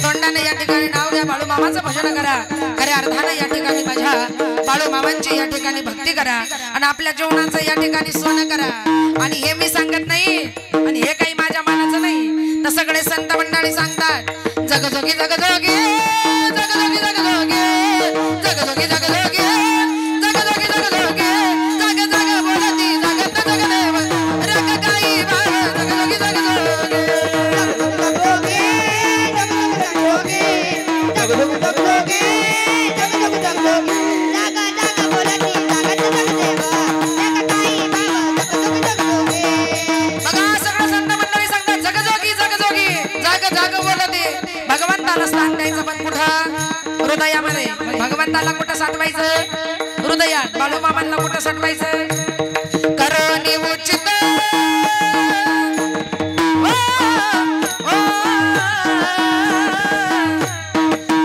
A: तोंडाने या ठिकाणी नाव घ्या बाळू मामाचं भजन करा खऱ्या अर्थानं या ठिकाणी माझ्या बाळू मामांची या ठिकाणी भक्ती करा आणि आपल्या जीवनाचं या ठिकाणी सोनं करा आणि हे मी सांगत नाही आणि हे काही माझ्या मनाचं नाही तर सगळे संत मंडळी सांगतात जगजोगी जगजोगी जगजोगी जगजोगी जगजोगी जगजोगी जगजोगी जगजोगी जग जग बोलती जगत जगदेव रग काही बाळ जगजोगी जगजोगी
B: जगलोगी जगलोगी जगलोगी
A: बाळूमामाला स्थान द्यायचं पण कुठं हृदयामध्ये भगवंताला कुठं साठवायचं हृदयात बाळूमामाला कुठं साठवायचं करोनी उचित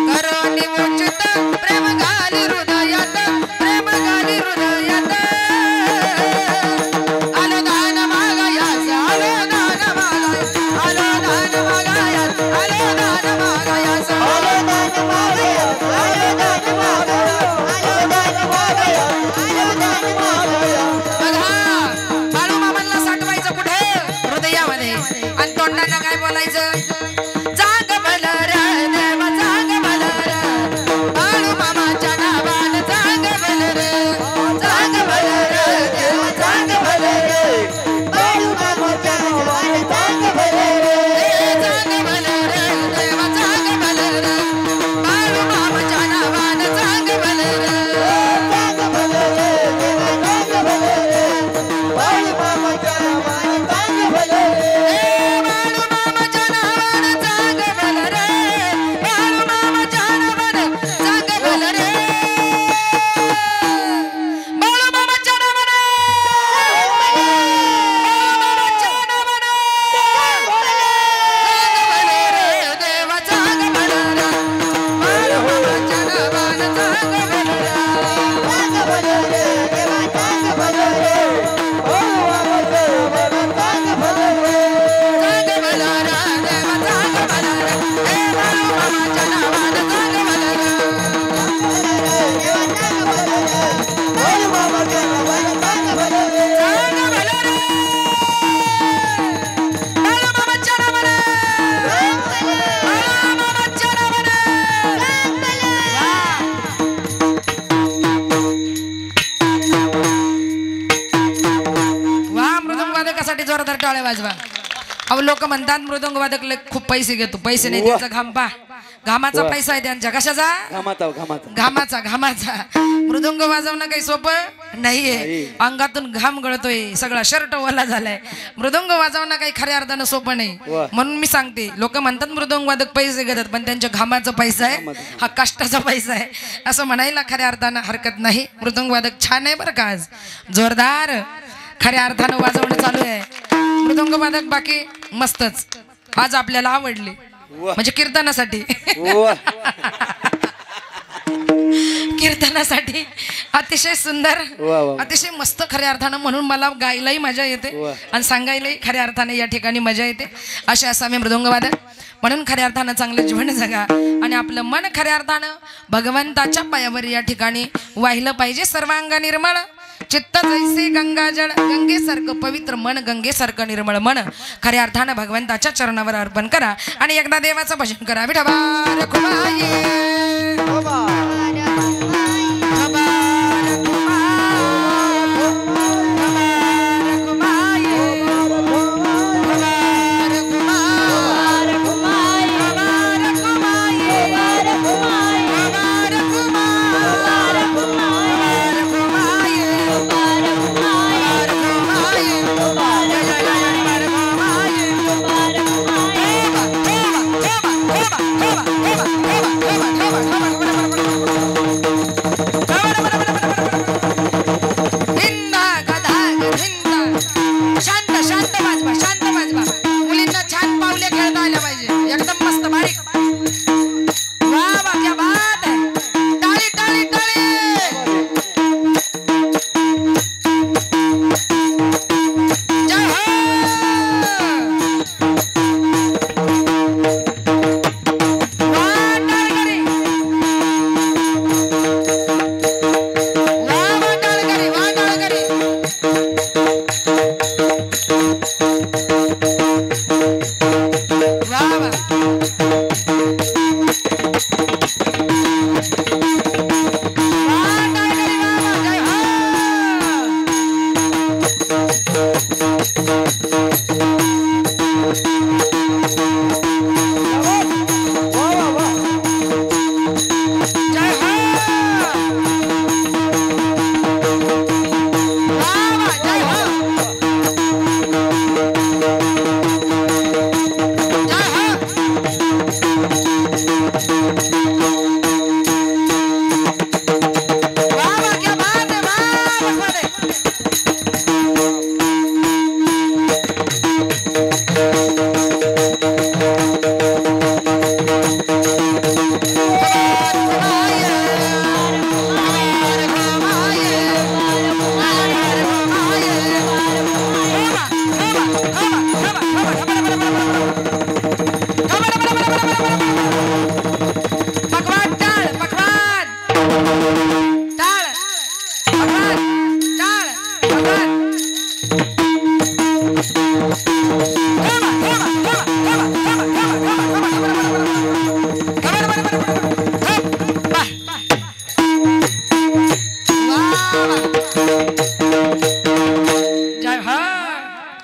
A: करोनी उचित प्रेम घाली हृदयात प्रेम घाली हृदयात आलो दान मागायास आलो दान मागायास आलो दान मागायास आलो दान मागायास
B: आलो दान मागायास आलो दान मागायास आलो दान मागायास
A: बघा बाळूमामांना साठवायचं कुठे हृदयामध्ये आणि तोंडानं काय बोलायचं जाग भल रे देव जाग भल रे बाळूमामाच्या नावानं जाग भल रे जाग भल रे देव जाग भल रे
B: बाळूमामाच्या नावानं जाग भल रे
A: जाग भल रे देव जाग भल रे बाळूमामाच्या नावानं जाग भल रे
B: जाग भल रे देव जाग भल रे बाळूमामाच्या नावानं जाग भल रे
A: बाळूमामाच्या नावानं जाग भल रे बाळूमामाच्या नावानं जाग भल रे बाळूमामाच्या नावानं बाळूमामाच्या नावानं जाग भल रे देव जाग भल रे बाळूमामाच्या नावानं जाग भल रे
B: जाग भल रे देव जाग भल रे बाळूमामाच्या नावानं जाग भल रे
A: जाग भल रे देव जाग भल रे हे बाळूमामाच्या नावानं जाग भल रे
B: देव जाग भल रे बाळूमामाच्या नावानं जाग भल रे
A: जाग भल रे बाळूमामाच्या नावानं बाळूमामाच्या नावानं वा मृदंग वादकासाठी जोरदार टाळ्या वाजवा अहो लोक म्हणतात मृदंग वादक लय खूप पैसे घेतो पैसे नाही त्यांचा घाम पा घामाचा पैसा आहे त्यांच्या कशाचा घामाचा घामाचा मृदंग वाजवणं काही सोपं नाहीये अंगातून घाम गळतोय सगळा शर्ट ओला झालाय मृदंग वाजवणं काही खऱ्या अर्थानं सोपं नाही म्हणून मी सांगते लोक म्हणतात मृदंग वादक पैसे घेतात पण त्यांच्या घामाचा पैसा आहे हा कष्टाचा पैसा आहे असं म्हणायला खऱ्या अर्थानं हरकत नाही मृदंग वादक छान आहे बरं का आज जोरदार खऱ्या अर्थानं वाजवणं चालू आहे मृदंग वादक बाकी मस्तच आज आपल्याला आवडले म्हणजे कीर्तनासाठी कीर्तनासाठी अतिशय सुंदर अतिशय मस्त खऱ्या अर्थानं म्हणून मला गायलाही मजा येते आणि सांगायलाही खऱ्या अर्थाने या ठिकाणी मजा येते असे असावे मृदंगवादक म्हणून खऱ्या अर्थानं चांगलं जीवन जगा आणि आपलं मन खऱ्या अर्थानं भगवंताच्या पायावर या ठिकाणी वाहिलं पाहिजे सर्वांग निर्मळ चित्त जैसे गंगाजळ गंगेसारखं पवित्र मन गंगेसारखं निर्मळ मन खऱ्या अर्थानं भगवंताच्या चरणावर अर्पण करा आणि एकदा देवाचं भजन करा विठोबा रखुमाई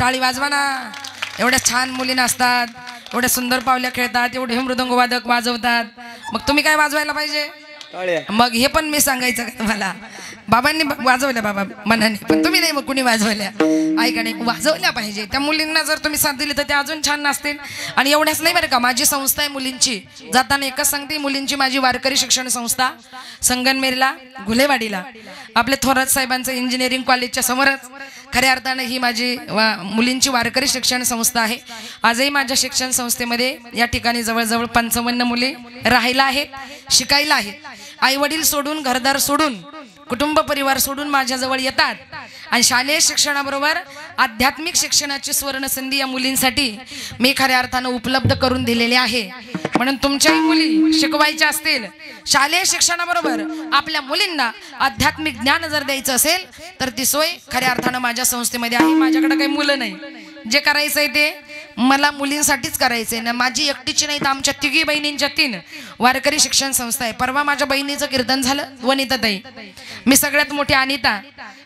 A: टाळी वाजवा ना. एवढ्या छान मुली असतात, एवढ्या सुंदर पावल्या खेळतात, एवढे मृदंग वादक वाजवतात, मग तुम्ही काय वाजवायला पाहिजे? मग हे पण मी सांगायचं का तुम्हाला? बाबांनी वाजवल्या बाबा मनाने, पण तुम्ही नाही, मग कुणी वाजवल्या? ऐका नाही, वाजवल्या पाहिजे. त्या मुलींना जर तुम्ही साथ दिली तर त्या अजून छान नाचतील. आणि एवढ्याच नाही बरं का, माझी संस्था आहे मुलींची. जाताना एकच सांगते, मुलींची माझी वारकरी शिक्षण संस्था संगनमेरला घुलेवाडीला आपले थोरात साहेबांचं इंजिनिअरिंग कॉलेजच्या समोरच खऱ्या अर्थानं ही माझी मुलींची वारकरी शिक्षण संस्था आहे. आजही माझ्या शिक्षण संस्थेमध्ये या ठिकाणी जवळजवळ 55 मुली राहायला आहेत, शिकायला आहेत. आई वडील सोडून, घरदार सोडून, कुटुंब परिवार सोडून माझ्याजवळ येतात आणि शालेय शिक्षणाबरोबर आध्यात्मिक शिक्षणाची स्वर्ण संधी या मुलींसाठी मी खऱ्या अर्थानं उपलब्ध करून दिलेली आहे. म्हणून तुमच्याही मुली शिकवायच्या असतील, शालेय शिक्षणाबरोबर आपल्या मुलींना आध्यात्मिक ज्ञान जर द्यायचं असेल तर ती सोय खऱ्या अर्थानं माझ्या संस्थेमध्ये आहे. माझ्याकडे काही मुलं नाही, जे करायचंय ते मला मुलींसाठीच करायचंय ना. माझी एकटीची नाही तर आमच्या तिघी बहिणींच्या 3 वारकरी शिक्षण संस्था आहे. परवा माझ्या बहिणीचं कीर्तन झालं, वनिताताई. मी सगळ्यात मोठी अनिता,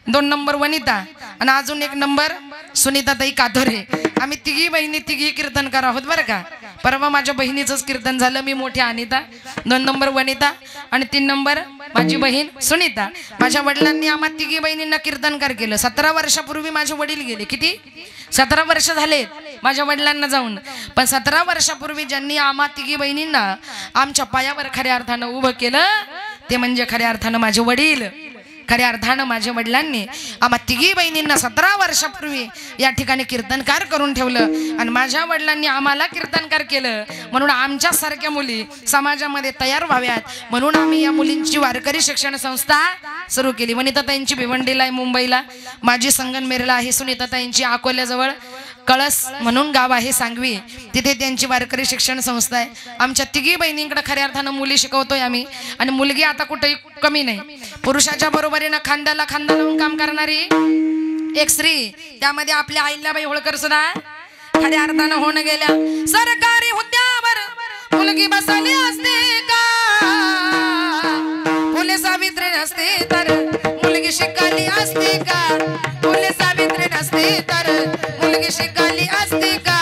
A: 2 नंबर वनिता आणि अजून 1 नंबर सुनीताताई कातोरे. आम्ही तिघी बहिणी तिघी कीर्तनकार आहोत बरं का. परवा माझ्या बहिणीचंच कीर्तन झालं. मी मोठी अनिता, 2 नंबर वनिता आणि 3 नंबर माझी बहीण सुनीता. माझ्या वडिलांनी आम्हा तिघी बहिणींना कीर्तनकार केलं. 17 वर्षापूर्वी माझे वडील गेले. किती? 17 वर्ष झालेत माझ्या वडिलांना जाऊन. पण 17 वर्षापूर्वी ज्यांनी आम्हा तिघी बहिणींना आमच्या पायावर खऱ्या अर्थानं उभं केलं ते म्हणजे खऱ्या अर्थानं माझे वडील. खऱ्या अर्थानं माझ्या वडिलांनी आम्हा तिघी बहिणींना 17 वर्षापूर्वी या ठिकाणी कीर्तनकार करून ठेवलं आणि माझ्या वडिलांनी आम्हाला कीर्तनकार केलं. म्हणून आमच्यासारख्या मुली समाजामध्ये तयार व्हाव्यात म्हणून आम्ही या मुलींची वारकरी शिक्षण संस्था सुरू केली. वनिताताईंची भिवंडीला आहे, मुंबईला. माझी संगनमेरला आहे. सुनीताताईंची अकोल्याजवळ कळस म्हणून गाव आहे सांगवी, तिथे त्यांची वारकरी शिक्षण संस्था आहे. आमच्या तिघी बहिणींकडे खऱ्या अर्थानं मुली शिकवतोय आम्ही. आणि मुलगी आता कुठेही कमी नाही. पुरुषाच्या बरोबरीनं खांद्याला खांदा लावून काम करणारी एक स्त्री, त्यामध्ये आपल्या अहिल्याबाई होळकर सुद्धा खऱ्या अर्थानं होऊन गेल्या. सरकारी हुद्द्यावर मुलगी बसली असते का? फुले सावित्री नसते तर मुलगी शिकली असते का? फुले सावित्री नसते तर मुलगी शिकली असते का?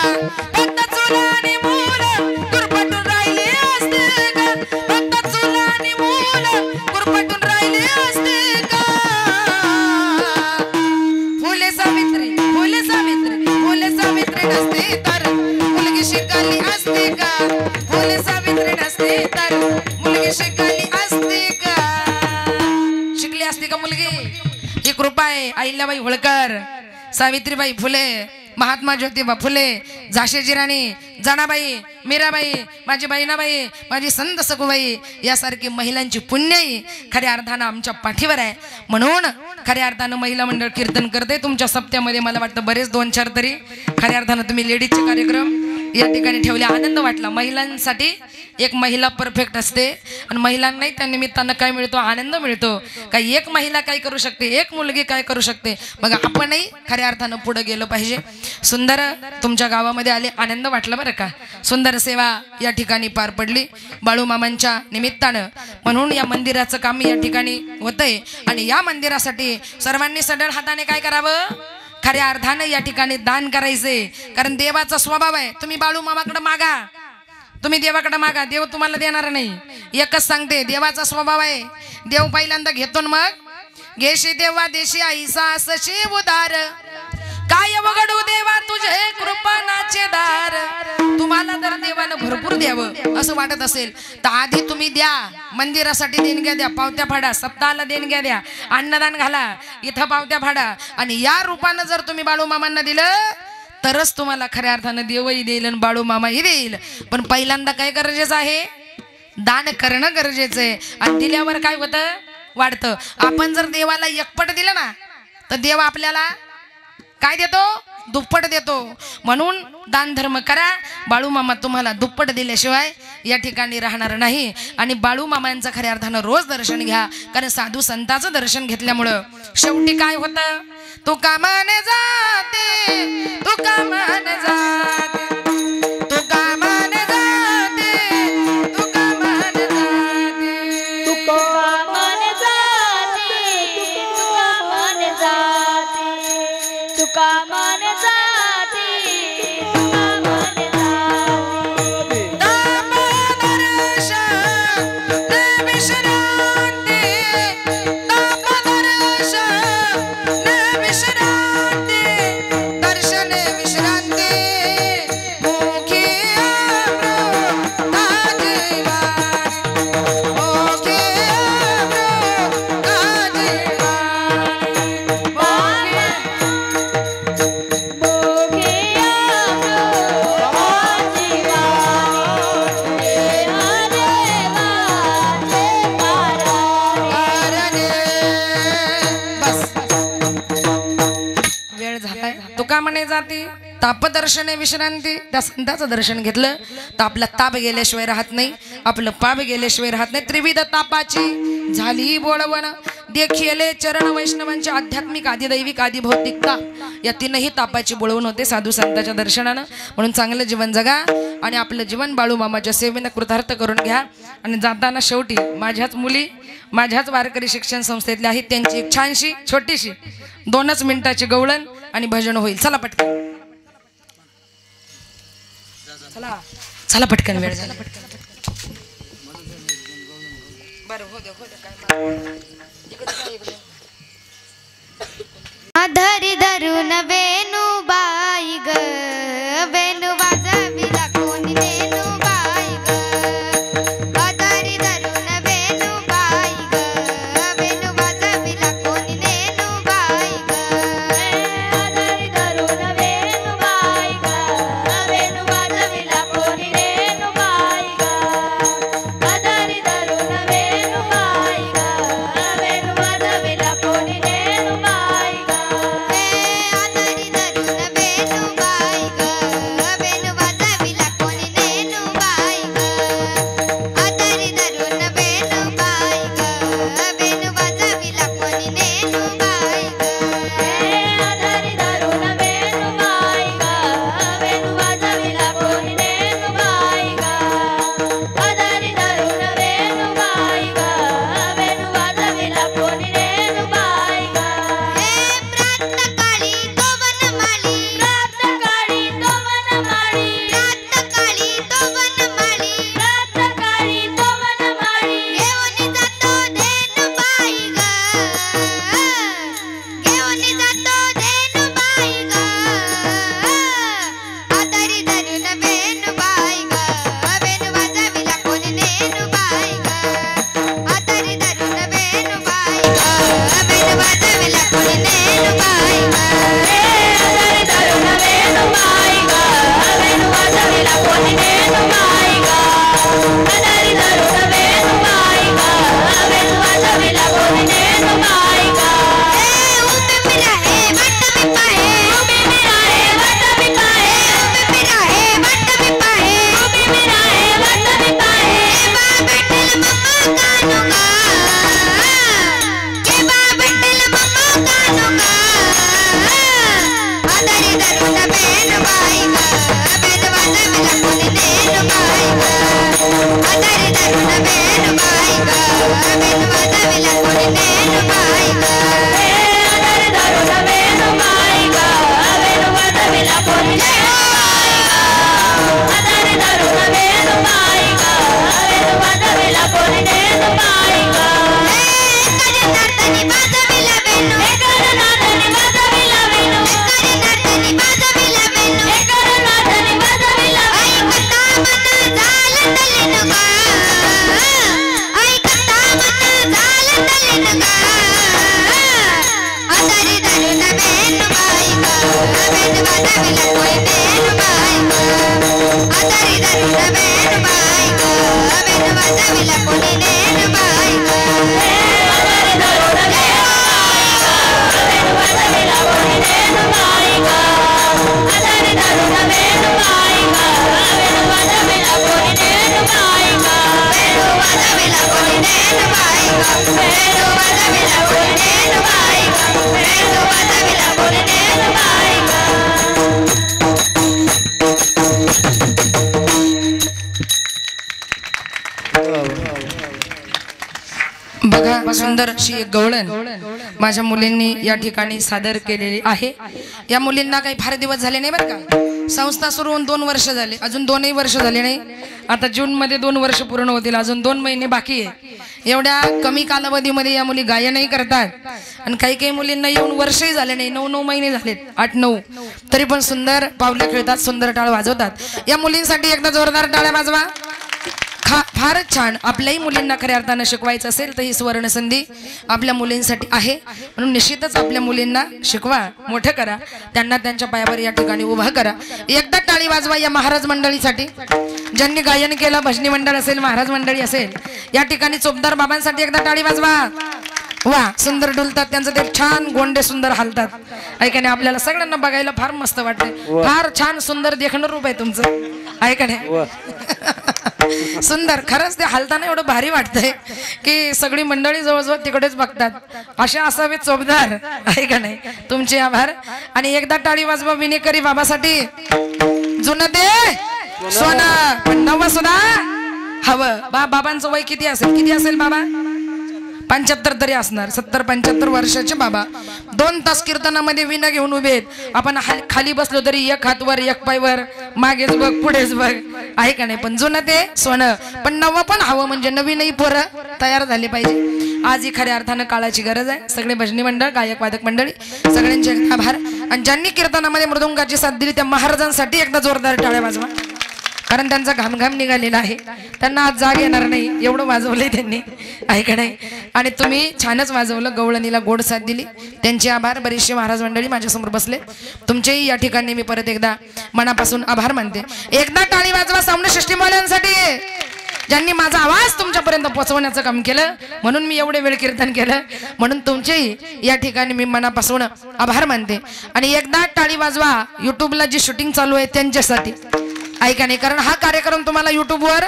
A: फक्त चुला आणि मूल गुरफटून राहिले असते का? फक्त चुला आणि मूल गुरफटून राहिले असते का? फुले सावित्री, फुले सावित्री, फुले सावित्री नसते तर मुलगी शिकली असते का? फुले सावित्री नसते तर मुलगी शिकली असते का? शिकली असते का मुलगी? ही कृपा आहे अहिल्याबाई होळकर, सावित्रीबाई फुले, महात्मा ज्योतिबा फुले, झाशीची राणी जनाबाई, मीराबाई, माझी बहिणाबाई, माझी संत सखूबाई यासारखी महिलांची पुण्याई खऱ्या अर्थानं आमच्या पाठीवर आहे. म्हणून खऱ्या अर्थानं महिला मंडळ कीर्तन करते. तुमच्या सप्त्यामध्ये मला वाटतं बरेच 2-4 तरी खऱ्या अर्थानं तुम्ही लेडीजचे कार्यक्रम या ठिकाणी ठेवले. आनंद वाटला. महिलांसाठी एक महिला परफेक्ट असते आणि महिलांनाही त्या निमित्तानं काय मिळतो? आनंद मिळतो. काही एक महिला काय करू शकते, एक मुलगी काय करू शकते, मग आपणही खऱ्या अर्थानं पुढे गेलं पाहिजे. सुंदर तुमच्या गावामध्ये आले, आनंद वाटला बरं का. सुंदर सेवा या ठिकाणी पार पडली बाळूमामांच्या निमित्तानं. म्हणून या मंदिराचं काम या ठिकाणी होतंय आणि या मंदिरासाठी सर्वांनी सढळ हाताने काय करावं? खऱ्या अर्थानं या ठिकाणी दान करायचे. कारण देवाचा स्वभाव आहे, तुम्ही बाळूमामाकडे मागा, तुम्ही देवाकडे मागा, देव तुम्हाला देणार नाही. एकच सांगते, देवाचा स्वभाव आहे. देव पहिल्यांदा घेतो मग घेशी देवा देशी आईसा असशी उदार काय वगडू देवा तुझे कृपानाचे दार. तुम्हाला जर देवानं भरपूर द्यावं असं वाटत असेल तर आधी तुम्ही द्या. मंदिरासाठी देणग्या द्या, पावत्या फाडा, सप्ताहाला देणग्या द्या, अन्नदान घाला, इथं पावत्या फाडा. आणि या रूपानं जर तुम्ही बाळूमामांना दिलं तरच तुम्हाला खऱ्या अर्थानं देवही देईल आणि बाळूमामाही देईल. पण पहिल्यांदा काय गरजेचं आहे? दान करणं गरजेचं आहे. आणि दिल्यावर काय होतं? वाढतं. आपण जर देवाला एकपट दिलं ना तर देव आपल्याला काय देतो? दुप्पट देतो. म्हणून दान धर्म करा. बाळूमामा तुम्हाला दुप्पट दिल्याशिवाय या ठिकाणी राहणार नाही. आणि बाळूमामांचं खऱ्या अर्थानं रोज दर्शन घ्या. कारण साधू संतांचं दर्शन घेतल्यामुळं शेवटी काय होतं? तू कामाने जाते, तू कामाने जाते, तू कामाने जाते, तू कामाने जाते,
C: तू कामाने जाते,
B: तू कामाने जाते, तू कामाने जाते.
A: विश्रांती मुखी अमृताची वाणी मुखी अमृताची वेळ झालाय. तुका म्हणे जाती तापदर्शने विश्रांती. त्या संताचं दर्शन घेतलं तर आपला ताप गेल्याशिवाय राहत नाही, आपलं पाप गेल्याशिवाय राहत नाही. त्रिविध तापाची झाली बोळवण देखिले चरण वैष्णवांच्या आध्यात्मिक आदिदैविक आदिभौतिकता या तीनही तापाची बोळवण होते साधू संतांच्या दर्शनानं. म्हणून चांगलं जीवन जगा आणि आपलं जीवन बाळू मामाच्या सेवेनं कृतार्थ करून घ्या. आणि जाताना शेवटी माझ्याच मुली माझ्याच वारकरी शिक्षण संस्थेतल्या आहेत, त्यांची एक छानशी छोटीशी 2 मिनिटाची गवळण आणि भजन होईल. चला पटकन, चला चला पटकन, वेळ झाला पटकन. बरं हो दे
B: धरी धरून वेणूबाई ग वेणू वाजविला कोणी नेनूबाई ग. धरी धरून वेणूबाई ग वेणू वाजविला कोणी नेनूबाई ग. धरी धरून वेणूबाई ग वेणू वाजविला कोणी नेनूबाई ग. धरी धरून वेणूबाई ग वेणू वाजविला कोणी नेनूबाई ग. आदरी धरून वेणूबाई ग वेणू वाजविला कोणी नेनूबाई ग. आदरी धरून वेणूबाई ग वेणू वाजविला कोणी नेनूबाई ग. आदरी धरून वेणूबाई ग वेणू वाजविला कोणी नेनूबाई ग. आदरी धरून वेणूबाई ग वेणू वाजविला कोणी नेनूबाई ग. प्रातःकाळी तो वनमाळी प्रातःकाळी तो वनमाळी प्रातःकाळी तो वनमाळी प्रातःकाळी तो वनमाळी घेऊन जातो धेनुबाई ग घेऊन जातो धेनुबाई ग. आदरी धरून वेणूबाई ग वेणू वाजविला कोणी नेनूबाई ग. आदरी धरून वेणूबाई ग वेणू वाजविला कोणी नेनूबाई ग. आदरी धरून वेणूबाई ग वेणू वाजविला कोणी नेनूबाई ग. आदरी धरून वेणूबाई ग वेणू वाजविला कोणी नेनूबाई ग. उभे मी राहे वाट मी पाहे उभे मी राहे वाट मी पाहे उभे मी राहे वाट मी पाहे उभे मी राहे वाट मी पाहे. केव्हा भेटेल मम्मा कानू ग आदरी धरून वेणूबाई ग वेणू वाजविला कोणी नेनूबाई ग. आदरी धरून वेणूबाई ग वेणू वाजविला कोणी नेनूबाई ग. आदरी धरून वेणूबाई ग वेणू वाजविला कोणी नेनूबाई ग. आदरी धरून वेणूबाई ग वेणू वाजविला कोणी नेनूबाई ग. एकारी नारदानी वाजविला वेणू एकारी नारदानी वाजविला वेणू एकारी नारदानी वाजविला वेणू एकारी नारदानी वाजविला ऐकता मन झालं तलीन ग ऐकता मन झालं तलीन ग. आदरी धरून वेणूबाई ग वेणू वाजविला कोणी नेनूबाई ग. आदरी धरून वेणूबाई ग वेणू वाजविला कोणी नेनूबाई ग. आदरी धरून वेणूबाई ग वेणू वाजविला कोणी नेनूबाई ग. आदरी धरून वेणूबाई ग वेणू वाजविला कोणी नेनूबाई ग. वेणू वाजविला कोणी नेनूबाई ग वेणू वाजविला कोणी नेनूबाई ग वेणू वाजविला कोणी नेनूबाई ग.
A: बघा सुंदर अशी एक गवळण माझ्या मुलींनी या ठिकाणी सादर केलेली आहे. या मुलींना काही फार दिवस झाले नाही बरं का. संस्था सुरू होऊन 2 वर्ष झाले, अजून 2ही वर्ष झाले नाही. आता जून मध्ये 2 वर्ष पूर्ण होतील, अजून 2 महिने बाकी आहे. एवढ्या कमी कालावधीमध्ये या मुली गायनही करतात आणि काही काही मुलींना येऊन वर्षही झाले नाही, 9 महिने झालेत, 8-9, तरी पण सुंदर पावलं खेळतात, सुंदर टाळ वाजवतात. या मुलींसाठी एकदा जोरदार टाळ्या वाजवा. फारच छान. आपल्याही मुलींना खऱ्या अर्थानं शिकवायचं असेल तर ही सुवर्ण संधी आपल्या मुलींसाठी आहे, म्हणून निश्चितच आपल्या मुलींना शिकवा, मोठं करा, त्यांना त्यांच्या पायावर या ठिकाणी उभा करा. एकदा टाळी वाजवा या महाराज मंडळीसाठी, ज्यांनी गायन केलं, भजनी मंडळ असेल, महाराज मंडळी असेल. या ठिकाणी चोपदार बाबांसाठी एकदा टाळी वाजवा. वा, सुंदर डुलतात, त्यांचं ते छान गोंडे सुंदर हालतात. ऐकाने आपल्याला सगळ्यांना बघायला फार मस्त वाटते. फार छान सुंदर देखणं रूप आहे तुमचं. ऐकाने सुंदर, खरंच ते हालताना एवढं भारी वाटतंय की सगळी मंडळी जवळजवळ तिकडेच बघतात. अशा असावे चोपदार. ऐका नाही, तुमचे आभार. आणि एकदा टाळी वाजवा विनेकरी बाबासाठी. जुनं दे सोनं पण नवं सुद्धा हवं. बाबांचं वय किती असेल बाबा? 75 तरी असणार, 70-75 वर्षाचे बाबा. 2 तास कीर्तनामध्ये विना घेऊन उभे आहेत. आपण खाली बसलो तरी एक हात वर, एक पाय वर, मागेच बघ, पुढेच बघ. आहे का नाही? पण जुनं ते सोनं पण नवं पण हवं, म्हणजे नवीनही पोरं तयार झाले पाहिजे. आज ही खऱ्या अर्थानं काळाची गरज आहे. सगळे भजनी मंडळ, गायक वादक मंडळी, सगळ्यांचे आभार. आणि ज्यांनी कीर्तनामध्ये मृदुंगाची साथ दिली त्या महाराजांसाठी एकदा जोरदार टाळ्या वाजवा, कारण त्यांचा घामघाम निघालेला आहे. त्यांना आज जाग येणार नाही एवढं वाजवलंय त्यांनी. ऐका नाही. आणि तुम्ही छानच वाजवलं, गवळणीला गोड साथ दिली, त्यांचे आभार. बरीचशी महाराज मंडळी माझ्यासमोर बसले, तुमचेही या ठिकाणी मी परत एकदा मनापासून आभार मानते. एकदा टाळी वाजवा सौंदर्यसृष्टीवाल्यांसाठी, ज्यांनी माझा आवाज तुमच्यापर्यंत पोहोचवण्याचं काम केलं, म्हणून मी एवढे वेळ कीर्तन केलं, म्हणून तुमचेही या ठिकाणी मी मनापासून आभार मानते. आणि एकदा टाळी वाजवा युट्यूबला जी शूटिंग चालू आहे त्यांच्यासाठी. ऐका नाही, कारण हा कार्यक्रम तुम्हाला युट्यूबवर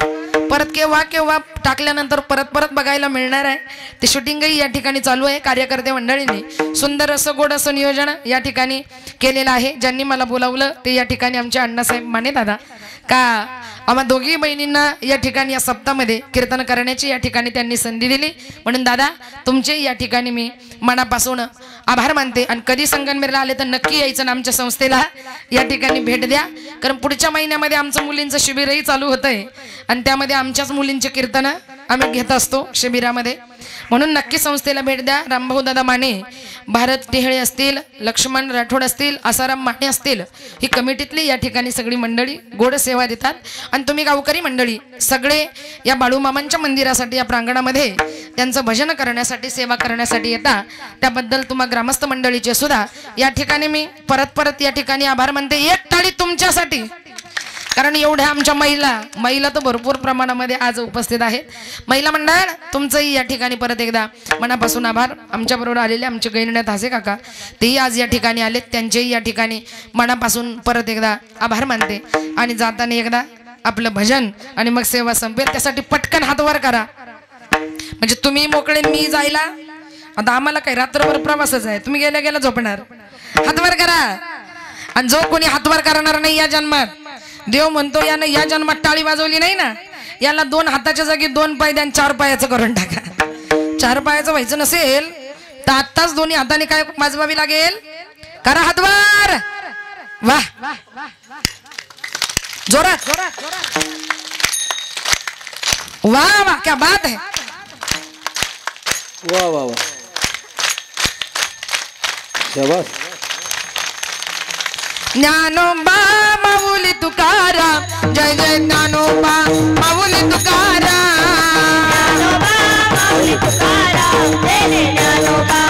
A: परत केव्हा टाकल्यानंतर परत बघायला मिळणार आहे. ते शूटिंगही या ठिकाणी चालू आहे. कार्यकर्ते मंडळींनी सुंदर असं गोड असं नियोजन या ठिकाणी केलेलं आहे. ज्यांनी मला बोलावलं ते या ठिकाणी आमचे अण्णासाहेब माने दादा, का आम्हा दोघी बहिणींना या ठिकाणी या सप्ताहामध्ये कीर्तन करण्याची या ठिकाणी त्यांनी संधी दिली, म्हणून दादा तुमचे या ठिकाणी मी मनापासून आभार मानते. आणि कधी संगमनेरला आले तर नक्की यायचं ना आमच्या संस्थेला, या ठिकाणी भेट द्या, कारण पुढच्या महिन्यामध्ये आमचं मुलींचं शिबिरही चालू होतंय आणि त्यामध्ये आमच्याच मुलींचे कीर्तन आम्ही घेत असतो शिबिरामध्ये, म्हणून नक्की संस्थेला भेट द्या. रामभाऊ दादा माने, भारत टेहळे असतील, लक्ष्मण राठोड असतील, आसाराम माने असतील, ही कमिटीतली या ठिकाणी सगळी मंडळी गोड सेवा देतात. आणि तुम्ही गावकरी मंडळी सगळे या बाळूमामांच्या मंदिरासाठी या प्रांगणामध्ये त्यांचं भजन करण्यासाठी, सेवा करण्यासाठी येता, त्याबद्दल तुम्हा ग्रामस्थ मंडळीचे सुद्धा या ठिकाणी मी परत या ठिकाणी आभार मानते. एक टाळी तुमच्यासाठी, कारण एवढ्या आमच्या महिला तर भरपूर प्रमाणामध्ये आज उपस्थित आहेत. महिला मंडळ तुमचंही या ठिकाणी परत एकदा मनापासून आभार. आमच्याबरोबर आलेले आमचे गैरण्यात हासे काका, तेही आज या ठिकाणी आलेत, त्यांचेही या ठिकाणी मनापासून परत एकदा आभार मानते. आणि जाताना एकदा आपलं भजन आणि मग सेवा संपेल, त्यासाठी पटकन हात वर करा, म्हणजे तुम्ही मोकळे, मी जायला. आता आम्हाला काही रात्रभर प्रवासच आहे, तुम्ही गेल्या झोपणार. हात वर करा. आणि जो कोणी हात वर करणार नाही या जन्मात, देव म्हणतो यानं या जन्मात टाळी वाजवली नाही ना, याला 2 हाताच्या जागी 2 पाय द्या, 4 पायाचं करून टाका. 4 पायाचं व्हायचं नसेल तर आत्ताच दोन्ही हाताने काय वाजवावी लागेल. करा हातवर. वाह, जोरात. वाह वाह, क्या बात है.
C: वाह वाह वाह, शाबास.
A: ज्ञानोबा माऊली तुकाराम, जय जय ज्ञानोबा माऊली तुकाराम.
B: ज्ञानोबा माऊली तुकाराम, जय जय ज्ञानोबा